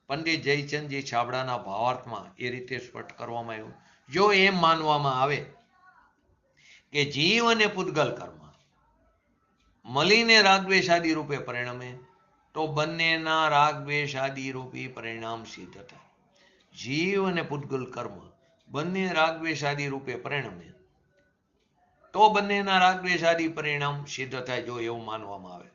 પંડિત જયચંદજી છાબડાના ભાવાર્થમાં એ રીતે સ્પષ્ટ કરવામાં આવ્યું. જો એમ માનવામાં આવે કે જીવ અને પૂદગલ કર્મ મળીને રાગદ્વેષાદી રૂપે પરિણમે, તો બંનેના રાગદ્વેષાદી રૂપી પરિણામ સિદ્ધ થાય. જીવ અને પૂદગલ કર્મ બંને રાગદ્વેષાદી રૂપે પરિણમે તો બંનેના રાગદ્વેષાદી પરિણામ સિદ્ધ થાય, જો એવું માનવામાં આવે.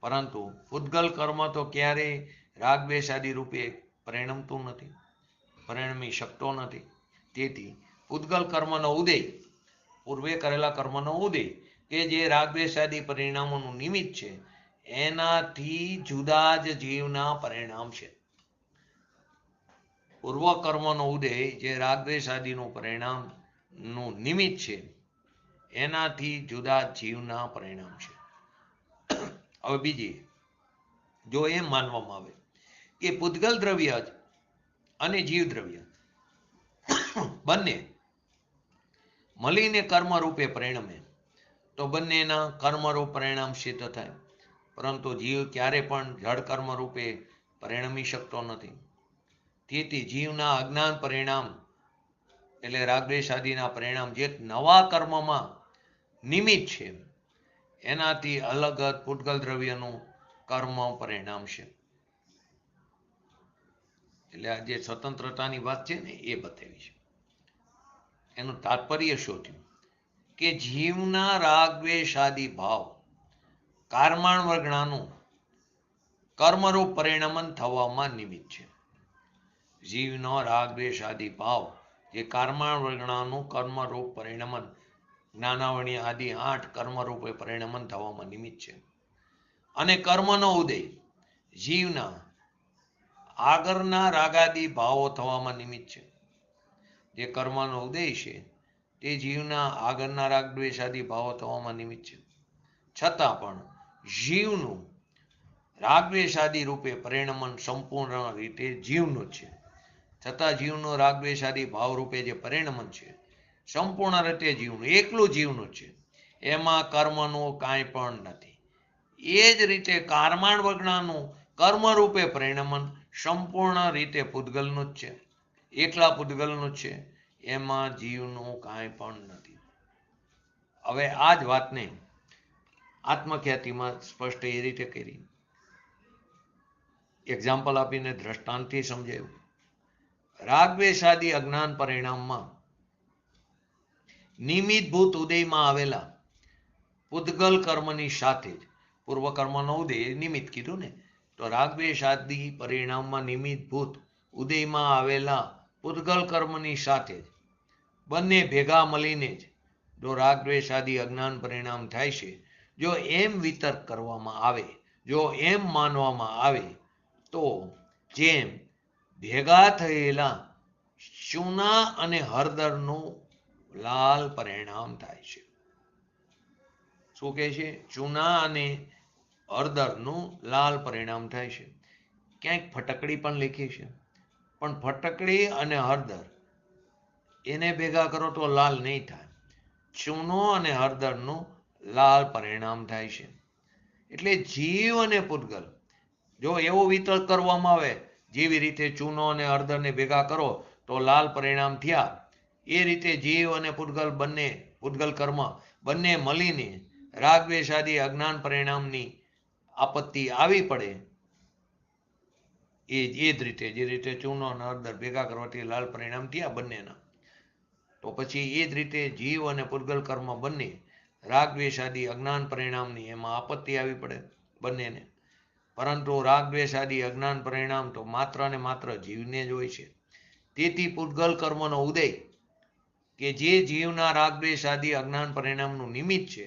પરંતુ પૂદગલ કર્મ તો ક્યારેય રાગદ્વેષાદી રૂપે પરિણમતું નથી, પરિણમી શકતો નથી. તેથી પૂદગલ કર્મનો ઉદય, પૂર્વે કરેલા કર્મનો ઉદય કે જે રાગદ્વેષાદી પરિણામોનું નિમિત્ત છે, એનાથી જુદા જ જીવના પરિણામ છે. પૂર્વ કર્મનો ઉદય જે રાગદ્વેષ આદિનું પરિણામનું નિમિત્ત છે, એનાથી જુદા જીવના પરિણામ છે. હવે બીજી, જો એમ માનવામાં આવે કે પૂતગલ દ્રવ્ય અને જીવ દ્રવ્ય બંને મળીને કર્મ રૂપે પરિણમે તો બંનેના કર્મરૂપ પરિણામ સિદ્ધ થાય, પરંતુ જીવ ક્યારે પણ જડ કર્મ રૂપે પરિણમી શકતો નથી. તેથી જીવના અજ્ઞાન પરિણામ એટલે રાગદ્વેષ આદિના પરિણામ જે નવા કર્મમાં નિમિત્ત છે, એનાથી અલગ જ પૂતગલ દ્રવ્યનું કર્મ પરિણામ છે. એટલે આ જે સ્વતંત્રતાની વાત છે ને એ બતાવી છે. એનું તાત્પર્ય શું થયું કે જીવના રાગદ્વેષ આદિ ભાવ કારમાણ વર્ગણાનું કર્મરૂપ પરિણમન થવામાં નિમિત્ત છે. જીવનો રાગદ્વેષ આદિ ભાવ જે કારમાણ વર્ગણાનું કર્મરૂપ પરિણમન જ્ઞાનાવણી આદિ 8 કર્મરૂપે પરિણમન થવામાં નિમિત્ત છે. અને કર્મનો ઉદય જીવના આગળના રાગાદી ભાવો થવામાં નિમિત્ત છે. જે કર્મનો ઉદય છે તે જીવના આગળના રાગદ્વેષ આદિ ભાવો થવામાં નિમિત્ત છે. છતાં પણ જીવનું રાગદ્વેષ આદિ રૂપે પરિણમન સંપૂર્ણ રીતે જીવનું જ છે. છતાં જીવનું રાગદ્વેષ આદિ ભાવ રૂપે જે પરિણમન છે સંપૂર્ણ રીતે જીવનું, એકલું જીવનું જ છે. એમાં કર્મનું કાંઈ પણ નથી. એ જ રીતે કારમાણ વર્ગણાનું કર્મરૂપે પરિણમન સંપૂર્ણ રીતે પૂતગલનું જ છે, એકલા પૂતગલનું જ છે. એમાં જીવનું કાંઈ પણ નથી. હવે આ જ વાતને આત્મખ્યાતિમાં સ્પષ્ટ એ રીતે કરી, એક્ઝામ્પલ આપીને દ્રષ્ટાંતથી સમજાયું. રાગદ્વેષાદિ અજ્ઞાન પરિણામમાં નિમિત્તભૂત ઉદયમાં આવેલા પૂતગલ કર્મની સાથે જ પૂર્વ કર્મનો ઉદય નિમિત્ત કીધું ને, તો રાગદ્વેષાદિ પરિણામમાં નિમિત્તભૂત ઉદયમાં આવેલા પૂતગલ કર્મની સાથે જ બંને ભેગા મળીને જ જો રાગદ્વેષાદિ અજ્ઞાન પરિણામ થાય છે. જો એમ વિતર્ક કરવામાં આવે, જો એમ માનવામાં આવે તો જેમ ભેગા થયેલા ચૂના અને હળદરનું લાલ પરિણામ થાય છે. શું કહે છે? ચૂના અને હળદરનું લાલ પરિણામ થાય છે. ક્યાંક ફટકડી પણ લખી છે, પણ ફટકડી અને હળદર એને ભેગા કરો તો લાલ નહીં થાય. ચૂનો અને હળદરનું લાલ પરિણામ થાય છે. એટલે જીવ અને પૂતગલ જો એવો વિતર્ક કરવામાં આવે, જેવી રીતે ચૂનો અને હળદરને ભેગા કરો તો લાલ પરિણામ થયા, એ રીતે જીવ અને પૂતગલ બંને, પૂતગલ કર્મ બંને મળીને રાગદ્વેષાદિ અજ્ઞાન પરિણામની આપત્તિ આવી પડે, એ જ રીતે જે રીતે ચૂનો અને હળદર ભેગા કરવાથી લાલ પરિણામ થયા બંનેના, તો પછી એ જ રીતે જીવ અને પૂતગલ કર્મ બંને રાગદ્વેષાદિ અજ્ઞાન પરિણામની એમાં આપત્તિ આવી પડે બંનેને. પરંતુ રાગદ્વેષાદિ અજ્ઞાન પરિણામ તો માત્ર ને માત્ર જીવને જ હોય છે. તેથી પૂતગલ કર્મનો ઉદય કે જે જીવના રાગદ્વેષાદિ અજ્ઞાન પરિણામનું નિમિત્ત છે,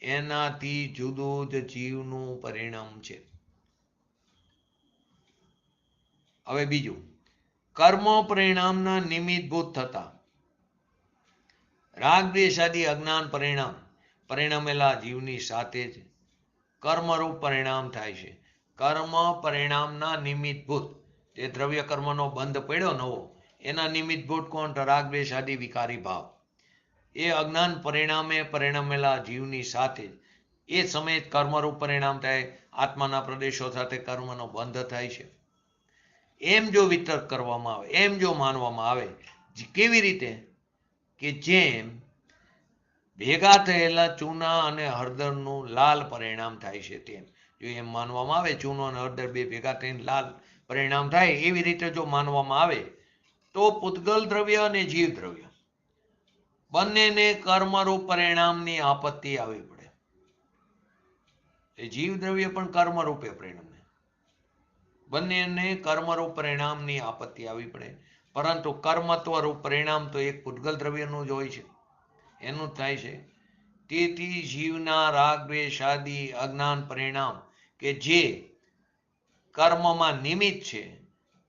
એનાથી જુદું જ જીવનું પરિણામ છે. હવે બીજું, કર્મ પરિણામના નિમિત્તભૂત થતા રાગદ્વેષાદિ અજ્ઞાન પરિણામ પરિણમેલા જીવની સાથે જ કર્મરૂપ પરિણામ થાય છે. કર્મ પરિણામના નિમિત્તભૂત જે દ્રવ્ય કર્મનો બંધ પડ્યો નવો, એના નિમિત્તભૂત કોણ? રાગદ્વેષાદિ વિકારી ભાવ. એ અજ્ઞાન પરિણામે પરિણમેલા જીવની સાથે જ એ સમયે કર્મરૂપ પરિણામ થાય, આત્માના પ્રદેશો સાથે કર્મનો બંધ થાય છે. એમ જો વિતર્ક કરવામાં આવે, એમ જો માનવામાં આવે, કેવી રીતે? કે જેમ ભેગા થયેલા ચૂના અને હળદરનું લાલ પરિણામ થાય છે તેમ જો એમ માનવામાં આવે, ચૂનો અને હળદર બે ભેગા થઈને લાલ પરિણામ થાય, એવી રીતે જો માનવામાં આવે તો પૂતગલ દ્રવ્ય અને જીવ દ્રવ્ય બંનેને કર્મરૂપ પરિણામની આપત્તિ આવી પડે. એ જીવ દ્રવ્ય પણ કર્મરૂપે પરિણમે, બંનેને કર્મરૂપ પરિણામની આપત્તિ આવી પડે. પરંતુ કર્મત્વરૂપ પરિણામ તો એક પૂતગલ દ્રવ્યનું જ હોય છે, એનું જ થાય છે. તેથી જીવના રાગદ્વેષાદિ અજ્ઞાન પરિણામ કે જે કર્મમાં નિમિત્ત છે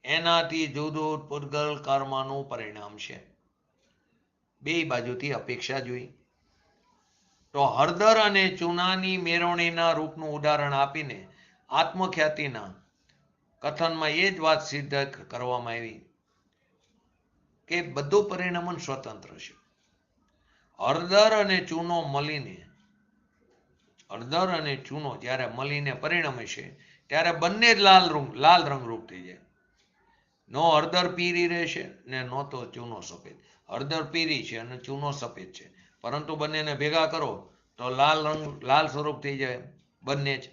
એનાથી જુદું પૂતગલ કર્મનું પરિણામ છે. બે બાજુથી અપેક્ષા જોઈ. તો હળદર અને ચૂનાની મેળવણીના રૂપનું ઉદાહરણ આપીને આત્મખ્યાતિના કથનમાં એ જ વાત સિદ્ધ કરવામાં આવી કે બધું પરિણામન સ્વતંત્ર છે. હળદર અને ચૂનો મળીને હળદર અને ચૂનો જ્યારે મળીને પરિણમે છે ત્યારે બંને જ લાલ રંગરૂપ થઈ જાય. નો હળદર પીળી રહેશે ને નો તો ચૂનો સફેદ. હળદર પીળી છે અને ચૂનો સફેદ છે, પરંતુ બંનેને ભેગા કરો તો લાલ સ્વરૂપ થઈ જાય બંને જ.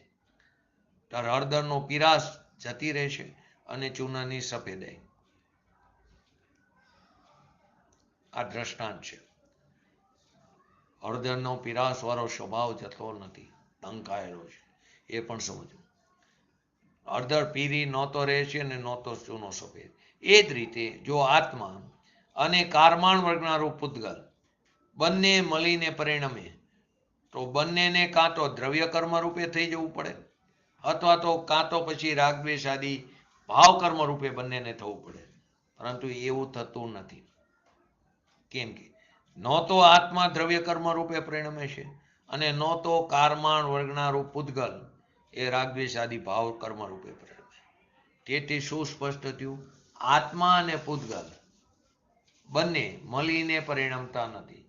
ત્યારે હળદરનો પીરાશ જતી રહેશે અને ચૂનાની સફેદાઈ. આ દ્રષ્ટાંત છે. હળદરનો પીરાશ વાળો સ્વભાવ જતો નથી, ઢંકાયેલો છે, એ પણ સમજવું. હળદર પીળી નહોતો રહેશે અને નહોતો ચૂનો સફેદ. એ જ રીતે જો આત્મા અને કારમાણ વર્ગના રૂપ પૂતગલ બંને મળીને પરિણમે તો બંનેને કાં તો દ્રવ્ય કર્મ રૂપે થઈ જવું પડે અથવા તો કાં તો પછી રાગદ્વેષ આદિ ભાવ કર્મ રૂપે બંનેને થવું પડે. પરંતુ એવું થતું નથી. કેમ કે ન તો આત્મા દ્રવ્ય કર્મ રૂપે પરિણમે છે અને ન તો કારમાણ વર્ગના રૂપ પૂતગલ એ રાગદ્વેષ આદિ ભાવ કર્મ રૂપે પરિણમે. તેથી શું સ્પષ્ટ થયું? આત્મા અને પૂતગલ બંને મળીને પરિણમતા નથી.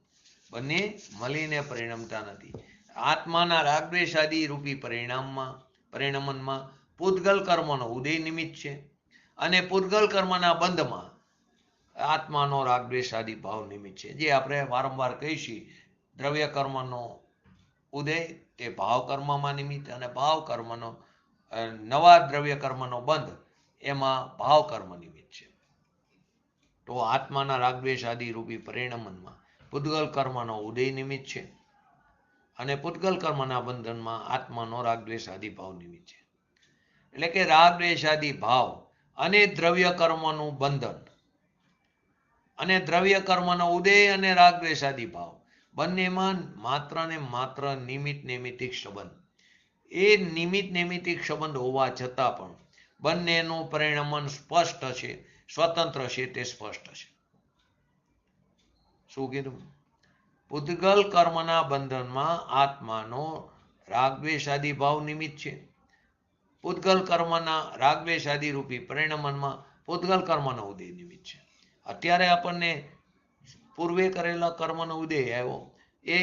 બંને મળીને પરિણમતા નથી. આત્માના રાગદ્વેષ આદિ રૂપી પરિણમનમાં પૂતગલ કર્મનો ઉદય નિમિત્ત છે અને પૂતગલ કર્મના બંધમાં આત્માનો રાગદ્વેષ આદિ ભાવ નિમિત્ત છે. જે આપણે વારંવાર કહીશું, દ્રવ્ય કર્મનો ઉદય તે ભાવ કર્મમાં નિમિત્ત અને ભાવ કર્મનો નવા દ્રવ્ય કર્મનો બંધ એમાં ભાવ કર્મ નિમિત્ત છે. તો આત્માના રાગદ્વેષ આદિ રૂપી પરિણમનમાં પૂતગલ કર્મનો ઉદય નિમિત્ત છે અને પૂતગલ કર્મના બંધનમાં આત્માનો રાગદ્વેષ આદિ ભાવ નિમિત્ત છે. એટલે કે રાગદ્વેષ આદિ ભાવ અને દ્રવ્ય કર્મનું બંધન અને દ્રવ્ય કર્મનો ઉદય અને રાગદ્વેષ આદિ ભાવ બંનેમાં માત્ર ને માત્ર નિમિત્ત નૈમિત્તિક સંબંધ. એ નિમિત્ત નૈમિત્તિક સંબંધ હોવા છતાં પણ બંનેનું પરિણમન સ્પષ્ટ છે, સ્વતંત્ર છે, તે સ્પષ્ટ છે. શું કીધું? પૂતગલ કર્મના બંધનમાં આત્માનો રાગદ્વેષ આદિ ભાવ નિમિત્ત છે. પૂતગલ કર્મના રાગદ્વેષ આદિ રૂપી પરિણમનમાં પૂતગલ કર્મનો ઉદય નિમિત્ત છે. અત્યારે આપણને પૂર્વે કરેલા કર્મનો ઉદય આવ્યો, એ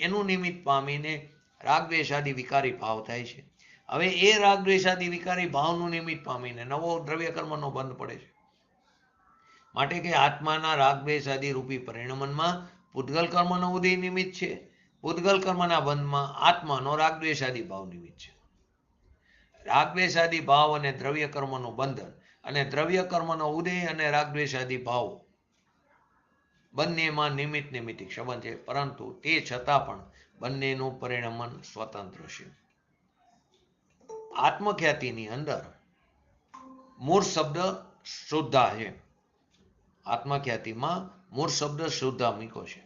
એનું નિમિત્ત પામીને રાગદ્વેષ આદિ વિકારી ભાવ થાય છે. હવે એ રાગદ્વેષ આદિ વિકારી ભાવનું નિમિત્ત પામીને નવો દ્રવ્ય કર્મનો બંધ પડે છે. માટે કે આત્માના રાગદ્વેષ આદિ રૂપી પરિણમનમાં પૂતગલ કર્મનો ઉદય નિમિત્ત છે. પૂતગલ કર્મના બંધમાં આત્માનો રાગદ્વેષ આદિ ભાવ નિમિત્ત છે. રાગદ્વેષ આદિ ભાવ અને દ્રવ્ય કર્મનું બંધન અને દ્રવ્ય કર્મનો ઉદય અને રાગદ્વેષ આદિ ભાવ બંનેમાં નિમિત્ત નૈમિત્તિક સંબંધ છે, પરંતુ તે છતાં પણ બંનેનું પરિણમન સ્વતંત્ર છે. આત્મખ્યાતિની અંદર મૂળ શબ્દ શુદ્ધા છે. આત્મખ્યાતિમાં મૂળ શબ્દ શુદ્ધા મૂક્યો છે.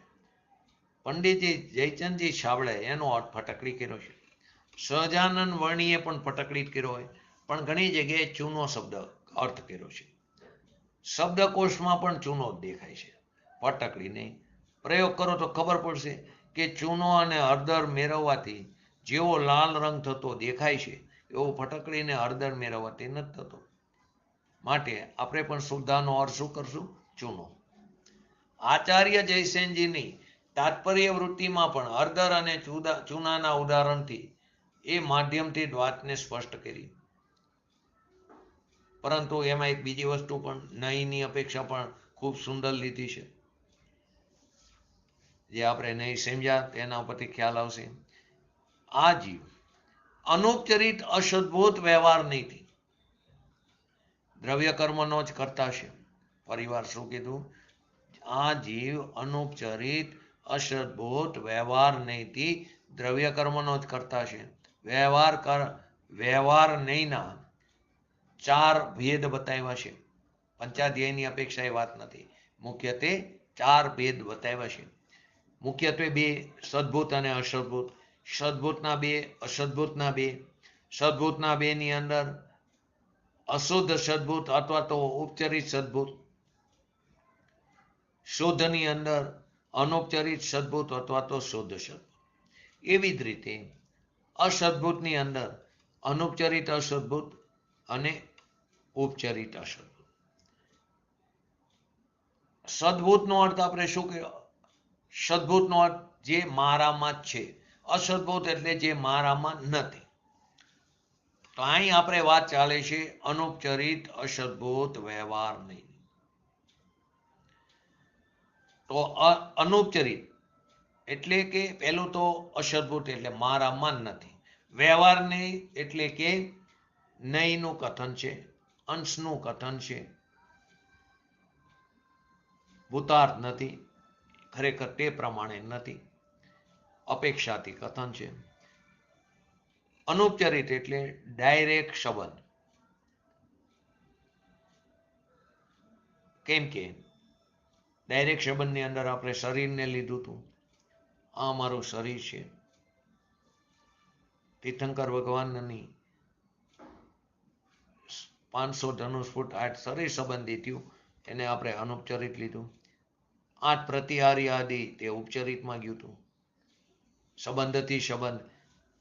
પંડિતજી જયચંદજી છાબડે એનો અર્થ ફટકડી કર્યો છે. સહજાનંદ વર્ણીએ પણ ફટકડી કર્યો હોય, પણ ઘણી જગ્યાએ ચૂનો શબ્દ અર્થ કર્યો છે. શબ્દકોશમાં પણ ચૂનો જ દેખાય છે, ફટકડી નહીં. પ્રયોગ કરો તો ખબર પડશે કે ચૂનો અને હળદર મેળવવાથી જેવો લાલ રંગ થતો દેખાય છે એવો ફટકડીને હળદર મેળવવાથી નથી થતો. માટે આપણે પણ શુદ્ધાનો અર્થ શું કરશું? ચૂનો. આચાર્ય જયસેનજીની તાત્પર્ય વૃત્તિમાં પણ હળદર અને ચૂનાના ઉદાહરણથી એ માધ્યમથી જ વાતને સ્પષ્ટ કરી. પરંતુ એમાં એક બીજી વસ્તુ પણ નહીંની અપેક્ષા પણ ખૂબ સુંદર લીધી છે, જે આપણે નહીં સમજ્યા તેના ઉપરથી ખ્યાલ આવશે. આ જીવ અનુપચરિત અસદભૂત વ્યવહાર નહીંથી દ્રવ્ય કર્મનો જ કરતા છે. પરિવાર શું કીધું? આ જીવ અનુપચરિત અસદભૂત વ્યવહાર નહીંથી દ્રવ્ય કર્મનો જ કરતા છે. વ્યવહાર નહીંના 4 ભેદ બતાવ્યા છે. પંચાધ્યાયની અપેક્ષા એ વાત નથી. મુખ્યત્વે 4 ભેદ બતાવ્યા છે. મુખ્યત્વે 2 સદભૂત અને અસદભૂત, સદભૂતના 2, અસદભૂતના 2. સદભૂતના બેની અંદર અશુદ્ધ સદભૂત અથવા તો ઉપચરિત સદભૂત, શુદ્ધની અંદર અનુપચરિત સદભૂત અથવા તો શુદ્ધ સદભૂત. એવી જ રીતે અસદભૂતની અંદર અનુપચરિત અસદભૂત અને ઉપચરિત અસદભૂત. સદભૂતનો અર્થ આપણે શું કહેવાય? સદભૂતનો અર્થ જે મારામાં જ છે. અસદભૂત એટલે જે મારામાં નથી. તો અહીં આપણે વાત ચાલે છે અનુપચરિત અસદભૂત વ્યવહારની. તો અનુપચરિત એટલે કે પેલું તો અસદભૂત એટલે મારામાં નથી. વ્યવહારની એટલે કે નહીંનું કથન છે, અંશનું કથન છે, ભૂતાર્થ નથી, ખરેખર તે પ્રમાણે નથી, અપેક્ષાથી કથન છે. અનુપચરિત એટલે ડાયરેક્ટ સંબંધ. કેમ કે ડાયરેક્ટ સંબંધની અંદર આપણે શરીરને લીધું હતું. આ મારું શરીર છે. તીર્થંકર ભગવાનની 500 ધનુષફૂટ 8 શરીર સંબંધી થયું, એને આપણે અનુપચરિત લીધું. 8 પ્રતિહારી આદિ તે ઉપચરિતમાં ગયું હતું. સંબંધથી સંબંધ,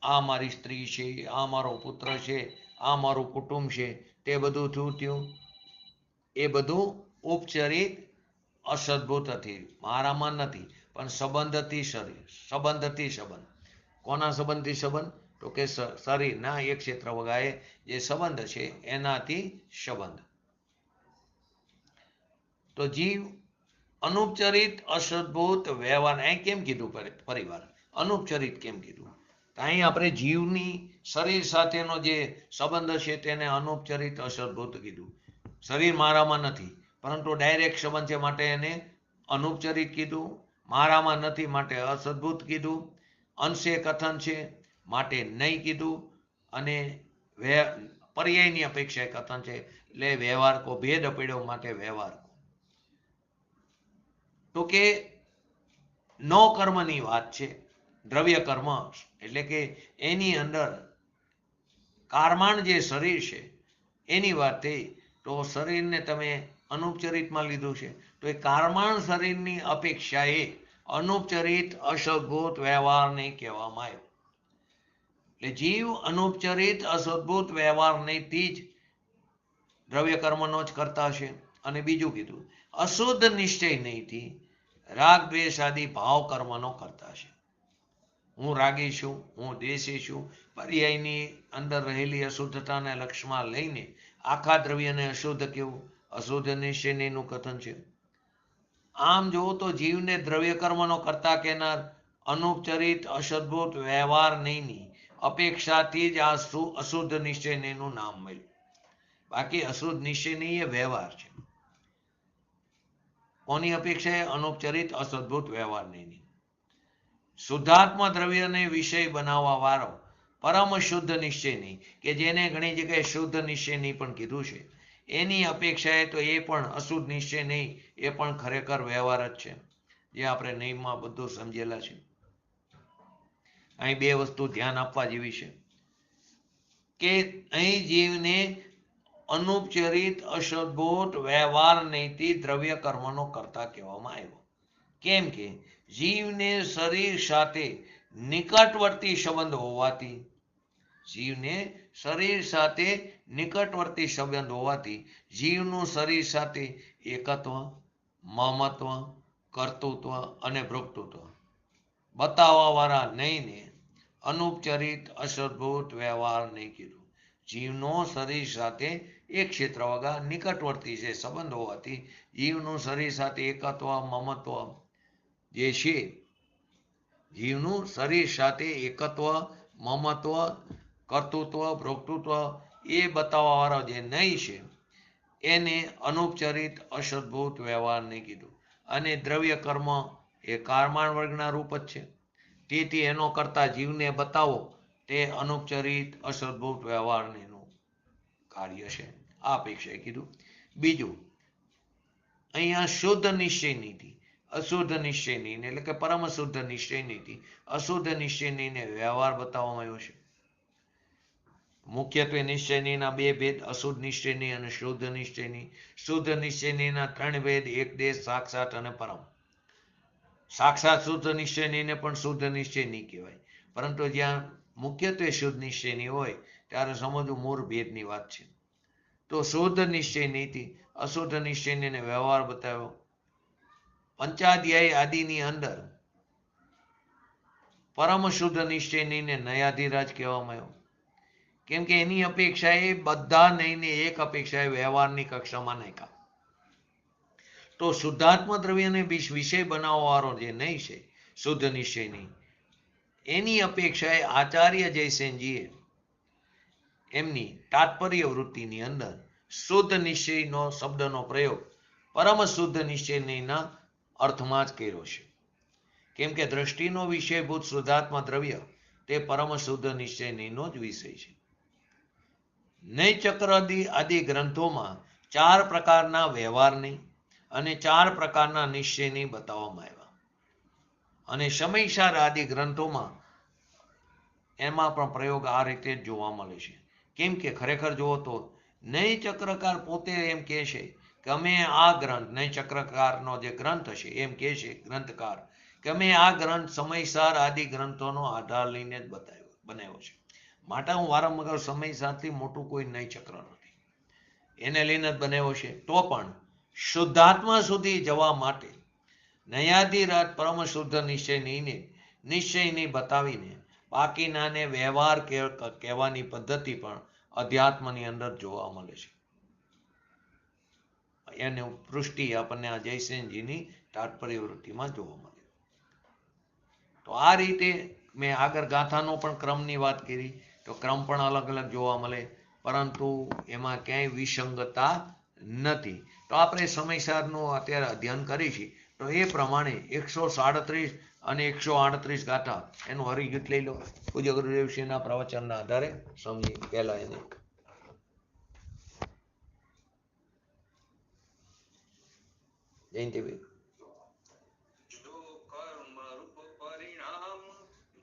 આ મારી સ્ત્રી છે, આ મારો પુત્ર છે, આ મારું કુટુંબ છે, તે બધું થયું. એ બધું ઉપચરિત અસદભૂત હતી, મારામાં નથી, પણ સંબંધથી શરીર, સંબંધથી સંબંધ. કોના સંબંધથી સંબંધ? તો કે શરીરના એક ક્ષેત્ર વગાએ જે સંબંધ છે એનાથી સંબંધ. તો જીવ અનુપચરિત અસદભૂત વ્યવહાર, અહીં કેમ કીધું? પરિવાર અનુપચરિત કેમ કીધું? અહીં આપણે જીવની શરીર સાથેનો જે સંબંધ છે તેને અનુપચરિત અસદભૂત કીધું. શરીર મારામાં નથી પરંતુ ડાયરેક્ટ સંબંધ છે માટે એને અનુપચરિત કીધું. મારામાં નથી માટે અસદભૂત કીધું. અંશે કથન છે માટે નહીં કીધું. અને પર્યાયની અપેક્ષાએ કથન છે એટલે વ્યવહાર કો ભેદ પડ્યો માટે વ્યવહાર. તો કે નો કર્મની વાત છે. દ્રવ્ય કર્મ એટલે કે એની અંદર કારમાણ જે શરીર છે એની વાત થઈ. તો શરીરને તમે અનુપચરિતમાં લીધું છે તો એ કારમાણ શરીરની અપેક્ષાએ અનુપચરિત અસદભૂત વ્યવહારને કહેવામાં આવ્યો. એટલે જીવ અનુપચરિત અસદભૂત વ્યવહારનેથી જ દ્રવ્ય કર્મનો જ કરતા છે. અને બીજું કીધું અશુદ્ધ નિશ્ચય નહીંથી રાગ દ્વેષ આદિ ભાવ કર્મનો કરતા છે. હું રાગી છું, હું દ્વેષી છું, પર્યાયની અંદર રહેલી અશુદ્ધતાને લક્ષ્યમાં લઈને આખા દ્રવ્યને અશુદ્ધ કેવું? અશુદ્ધ નિશ્ચયનું કથન છે. આમ જોવો તો જીવને દ્રવ્ય કર્મનો કરતા કહેનાર અનુપચરિત અસદભૂત વ્યવહાર નહીંની અપેક્ષાથી જ આ અશુદ્ધ નિશ્ચયનું નામ મળ્યું. બાકી અશુદ્ધ નિશ્ચય નહીં એ વ્યવહાર છે. કોની અપેક્ષાએ? અનુપચરિત અસદભૂત વ્યવહાર નહીં. શુદ્ધાત્મા દ્રવ્યને વિષય બનાવવા વાળો પરમ શુદ્ધ નિશ્ચય નહીં, કે જેને ઘણી જગ્યાએ શુદ્ધ નિશ્ચય નહીં પણ કીધું છે, એની અપેક્ષાએ તો એ પણ અશુદ્ધ નિશ્ચય નહીં, એ પણ ખરેખર વ્યવહાર જ છે. જે આપણે નિયમમાં બધું સમજેલા છે. અહીં બે વસ્તુ ધ્યાન આપવા જેવી છે કે અહીં જીવને અનુપચરિત અસદભૂત વ્યવહાર નહીંથી દ્રવ્ય કર્મનો કરતા કહેવામાં આવ્યો. કેમ કે જીવને શરીર સાથે નિકટવર્તી સંબંધ હોવાથી, જીવને શરીર સાથે નિકટવર્તી સંબંધ હોવાથી જીવનું શરીર સાથે એકત્વ, મમત્વ, કર્તૃત્વ અને ભોક્તૃત્વ બતાવવા વાળા નહીંને અનુપચરિત અસદભૂત વ્યવહાર નહીં કીધું. જીવનો શરીર સાથે એક ક્ષેત્ર વગા નિકટવર્તી છે સંબંધ હોવાથી જીવનું શરીર સાથે એકત્વ, મમત્વ જે છે, જીવનું શરીર સાથે એકત્વ, મમત્વ, કર્તૃત્વ, ભોક્તૃત્વ એ બતાવવા વાળો જે નહીં છે એને અનુપચરિત અસદભૂત વ્યવહાર નહીં કીધું. અને દ્રવ્ય કર્મ એ કારમાણ વર્ગના રૂપ જ છે. તેથી એનો કરતા જીવને બતાવો તે અનુપચરિત અસદભૂત વ્યવહારનું કાર્ય છે. આ અપેક્ષાએ કીધું. બીજું, અહીંયા શુદ્ધ નિશ્ચય નીતિ, અશુદ્ધ નિશ્ચય નહીં એટલે કે પરમ શુદ્ધ નિશ્ચય નીતિ, અશુદ્ધ નિશ્ચય નહીં વ્યવહાર બતાવવામાં આવ્યો છે. મુખ્યત્વે નિશ્ચયનીના બે ભેદ, અશુદ્ધ નિશ્ચયની અને શુદ્ધ નિશ્ચયની. શુદ્ધ નિશ્ચયનીના ત્રણ ભેદ, એક દેશ, સાક્ષાત અને પરમ. સાક્ષાત શુદ્ધ નિશ્ચયનીને પણ શુદ્ધ નિશ્ચયની કહેવાય, પરંતુ જ્યાં મુખ્યત્વે શુદ્ધ નિશ્ચયની હોય ત્યારે સમજવું મૂળ ભેદની વાત છે. તો શુદ્ધ નિશ્ચયનીથી અશુદ્ધ નિશ્ચયનીને વ્યવહાર બતાવ્યો. પંચાધ્યાય આદિની અંદર પરમ શુદ્ધ નિશ્ચયનીને નયાધિરાજ કહેવામાં આવ્યો, કેમ કે એની અપેક્ષાએ બધા નહીંને એક અપેક્ષાએ વ્યવહારની કક્ષામાં નાખ્યા. તો શુદ્ધાત્મ દ્રવ્યને વિષય બનાવવાવાળો જે નહીં છે શુદ્ધ નિશ્ચયની, એની અપેક્ષાએ આચાર્ય જયસેનજીએ એમની તાત્પર્ય વૃત્તિની અંદર શુદ્ધ નિશ્ચયનો શબ્દનો પ્રયોગ પરમ શુદ્ધ નિશ્ચયનીના અર્થમાં જ કર્યો છે. કેમ કે દ્રષ્ટિનો વિષયભૂત શુદ્ધાત્મ દ્રવ્ય તે પરમ શુદ્ધ નિશ્ચયનીનો જ વિષય છે. નય ચક્ર આદિ ગ્રંથોમાં 4 પ્રકારના વ્યવહારની અને 4 પ્રકારના નિશ્ચયની બતાવવામાં આવ્યા, અને સમયસાર આદિ ગ્રંથોમાં એમાં પણ પ્રયોગ આ રીતે જ જોવા મળે છે. કેમ કે ખરેખર જુઓ તો નય ચક્રકાર પોતે એમ કહે છે કે અમે આ ગ્રંથ, નય ચક્રકારનો જે ગ્રંથ છે એમ કહે છે ગ્રંથકાર કે અમે આ ગ્રંથ સમયસાર આદિ ગ્રંથોનો આધાર લઈને જ બનાવ્યો છે. માટે હું વારંવાર સમયસારથી મોટું કોઈ નય ચક્ર નથી, એને લઈને જ બનાવ્યો છે. તો પણ શુદ્ધાત્મા સુધી જવા માટે નયાધિરાજ પરમ શુદ્ધ નિશ્ચયની બતાવીને બાકીનાને વ્યવહાર કહેવાની પદ્ધતિ પણ અધ્યાત્મની અંદર જોવા મળે છે. એની પૃષ્ટિ આપણને આ જયસેનજીની તાત્પર્ય વૃત્તિમાં જોવા મળે. તો આ રીતે મેં આગળ ગાથાનો પણ ક્રમની વાત કરી, તો ક્રમ પણ અલગ અલગ જોવા મળે, પરંતુ એમાં ક્યાંય વિસંગતતા નથી. તો આપણે સમયસારનું અત્યારે અધ્યયન કરીશું, તો એ પ્રમાણે 137 અને 138 ગાથા એનું હરિગીત લઈ લો. પૂજ્ય ગુરુદેવશ્રીના પ્રવચનના આધારે સમજી પહેલા એને જયંતિભાઈ. જો કર્મ રૂપ પરિણામ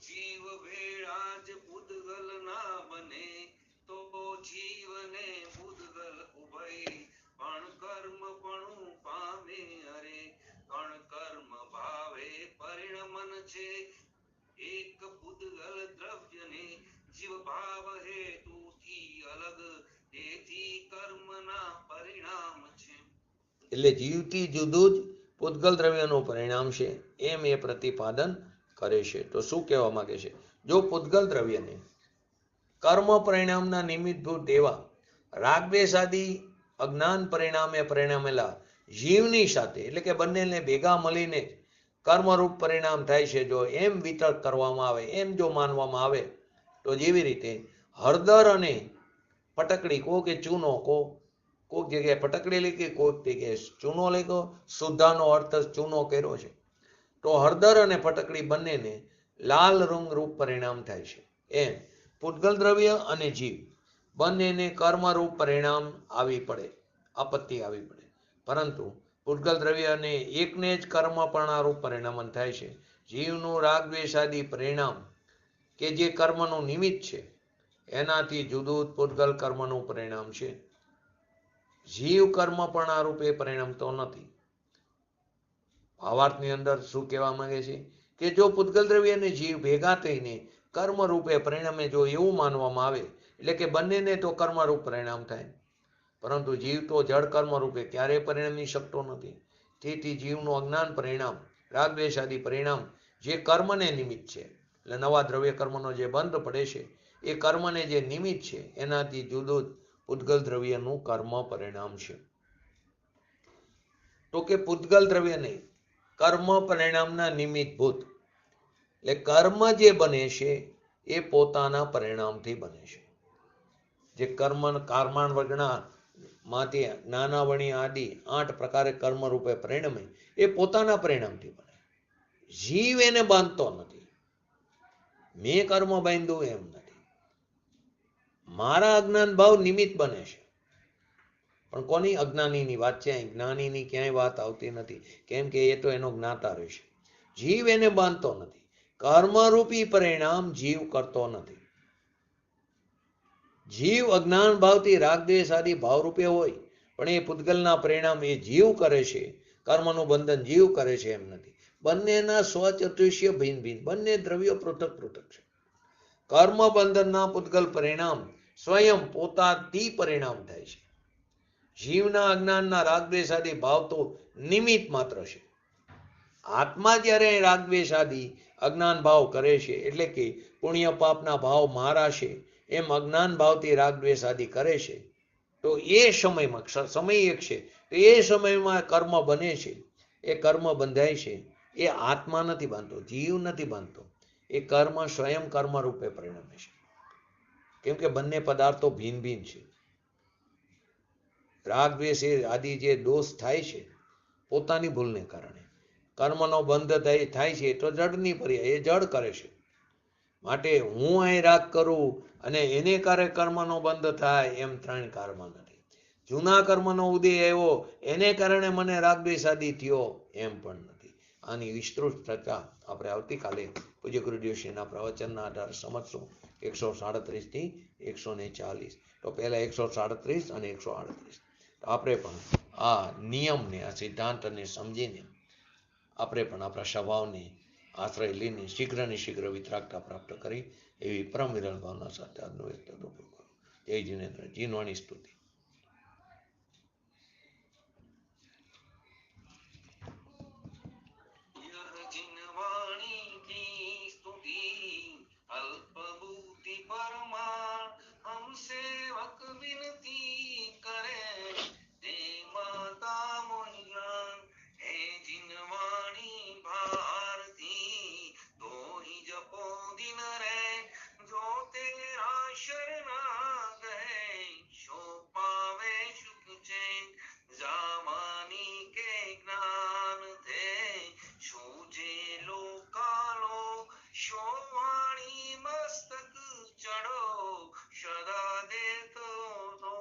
જીવ ભેળા જ પૂતગલ ના બને, તો જીવને પૂતગલ ઉભય પણ કર્મ પણ પામે હરે. કણ કર્મ ભાવે પરિણમન છે એક પૂતગલ દ્રવ્યને, જીવ ભાવ હેતુથી અલગ તેથી કર્મના પરિણામ છે. એટલે જીવથી જુદું જ પૂતગલ દ્રવ્યનું પરિણામ છે એમ એ પ્રતિપાદન કરે છે. તો શું કહેવા માંગે છે? જો પૂતગલ દ્રવ્યને કર્મ પરિણામના નિમિત્તભૂત એવા રાગદ્વેષ આદિ અજ્ઞાન પરિણામે પરિણમેલા જીવની સાથે, એટલે કે બંનેને ભેગા મળીને કર્મરૂપ પરિણામ થાય છે, જો એમ વિતર્ક કરવામાં આવે, એમ જો માનવામાં આવે, તો જેવી રીતે હળદર અને પટકડી કો કે ચૂનો કો, કોઈક જગ્યાએ પટકડી લીધી, કોઈક જગ્યાએ ચૂનો લીધો, શુદ્ધાનો અર્થ ચૂનો કર્યો છે. તો હળદર અને પટકડી બંનેને લાલ રંગ રૂપ પરિણામ થાય છે. એમ પૂતગલ દ્રવ્ય અને જીવ બંનેને કર્મરૂપ પરિણામ આવી પડે, આપત્તિ આવી પડે, પરંતુ પૂતગલ દ્રવ્ય અને એકને જ કર્મપણારૂપ પરિણામન થાય છે. જીવનું રાગદ્વેષ આદિ પરિણામ કે જે કર્મનું નિમિત્ત છે એનાથી જુદું પૂતગલ કર્મનું પરિણામ છે. જીવ કર્મપણા રૂપે પરિણમતો નથી. ભાવાર્થની અંદર શું કહેવા માંગે છે કે જો પૂતગલ દ્રવ્ય અને જીવ ભેગા થઈને કર્મ રૂપે પરિણમે, જો એવું માનવામાં આવે, એટલે કે બંનેને તો કર્મરૂપ પરિણામ થાય, પરંતુ જીવ તો જળ કર્મ રૂપે ક્યારેય પરિણમી શકતો નથી. તેથી જીવનું અજ્ઞાન પરિણામ, રાગદ્વેષ આદિ પરિણામ જે કર્મને નિમિત્ત છે, એટલે નવા દ્રવ્ય કર્મનો જે બંધ પડે છે એ કર્મને જે નિમિત્ત છે એનાથી જુદું પૂતગલ દ્રવ્યનું કર્મ પરિણામ છે. તો કે પૂતગલ દ્રવ્યને કર્મ પરિણામના નિમિત્તભૂત, એટલે કર્મ જે બને છે એ પોતાના પરિણામથી બને છે. જે કર્માણ વર્ગના માંથી જ્ઞાનાવણી આદિ 8 પ્રકારે કર્મ રૂપે પરિણમે એ પોતાના પરિણામથી બને. જીવ એને બાંધતો નથી. મેં કર્મ બાંધ્યું એમ નથી. મારા અજ્ઞાન ભાવ નિમિત્ત બને છે, પણ કોની? અજ્ઞાનીની વાત છે. જ્ઞાનીની ક્યાંય વાત આવતી નથી, કેમ કે એ તો એનો જ્ઞાતા રહેશે. જીવ એને બાંધતો નથી. કર્મરૂપી પરિણામ જીવ કરતો નથી. જીવ અજ્ઞાન ભાવથી રાગદ્વેષ આદિ ભાવરૂપે હોય, પણ એ પૂતગલના પરિણામ એ જીવ કરે છે. કર્મનું બંધન જીવ કરે છે એમ નથી. બંનેના સ્વચતુષ્ય ભિન્ન ભિન્ન, બંને દ્રવ્યો પૃથક પૃથક છે. કર્મ બંધનના પૂતગલ પરિણામ સ્વયં પોતાથી પરિણામ થાય છે. જીવના અજ્ઞાનના રાગદ્વેષ આદિ ભાવ તો નિમિત્ત માત્ર છે. આત્મા જ્યારે રાગદ્વેષ આદિ અજ્ઞાન ભાવ કરે છે, એટલે કે પુણ્ય પાપના ભાવ મારા છે એમ અજ્ઞાન ભાવથી રાગદ્વેષ આદિ કરે છે, તો એ સમયમાં સમય એક છે, તો એ સમયમાં કર્મ બને છે. એ કર્મ બંધાય છે, એ આત્મા નથી બાંધતો, જીવ નથી બાંધતો. એ કર્મ સ્વયં કર્મ રૂપે પરિણમે છે. કેમ કે બંને પદાર્થો ભિન્ન ભિન્ન છે. રાગદ્વેષ આદિ જે દોષ થાય છે પોતાની ભૂલને કારણે, કર્મનો બંધ થાય છે તો જડની પર્યાય, એ જડ કરે છે. માટે હું અહીં રાગ કરું અને એને કારણે કર્મનો બંધ થાય એમ ત્રણ કર્મ નથી. જૂના કર્મનો ઉદય આવ્યો એને કારણે મને રાગદ્વેષ આદિ થયો એમ પણ નથી. આની વિસ્તૃત ચર્ચા આપણે આવતીકાલે પૂજ્ય ગુરુ જોશીના પ્રવચનના આધારે સમજશું. 137 થી 140. તો પહેલા 137 અને 138. આપણે પણ આ નિયમને, આ સિદ્ધાંતને સમજીને આપણે પણ આપણા સ્વભાવને આશ્રય લઈને શીઘ્ર વિતરાગતા પ્રાપ્ત કરી એવી પરમ વિરલ ભાવના સાથે આજનો વ્યક્ત કરું. જય જીનેન્દ્ર. જીનવાણી સ્તુતિ. अल्पबुद्धि परमार हम सेवक विनती करे हे माता मोहिलान हे जिनवाणी भारती तो ही जपो दिन रे जो तेरा शरणा गए शो पावे सुख चैन जामानी के ज्ञान थे शोजे लोकालो शोवाणी मस्तक चढ़ो सदा देतो तो.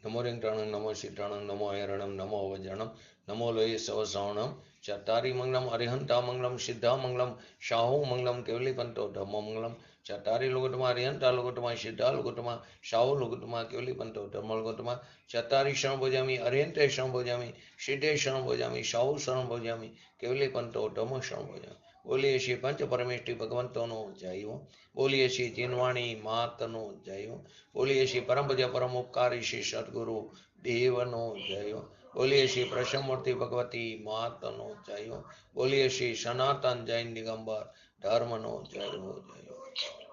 નમો રિંગટાણમ, નમો સિદ્ધાણમ, નમો હૈરણમ, નમો વજણમ, નમો લોહી સવસાવણમ, ચટારી મંગલમ, અરિહંતા મંગલમ, સિદ્ધા મંગલમ, શાહુ મંગલમ, કેવલી પંતો ધમ્મો મંગલમ, ચટારી લુગુટમાં, અરિહંતા લુગુટમાં, સિદ્ધા લુગુટમાં, શાહુ લુગુટમાં, કેવલી પંતો ધમ્મો લુગુટમાં, ચટારી શરણ ભોજામી, અરિહંતે શરણ ભોજામી, સિદ્ધે શરણ ભોજામી, શાહુ શરણ ભોજામી, કેવલી પંતો ધમ્મો શરણ ભોજામી. બોલીએ શ્રી પંચ પરમેષ્ઠી ભગવંતોનો જય હો. બોલીએ શ્રી જીનવાણી માતનો જય હો. બોલીએ શ્રી પરમ પૂજ્ય પરમ ઉપકારી શ્રી સદગુરુ દેવનો જય હો. બોલીએ શ્રી પ્રસમમૂર્તિ ભગવતી માતનો જય હો. બોલીએ શ્રી સનાતન જૈન દિગંબર ધર્મનો જય હો, જય હો.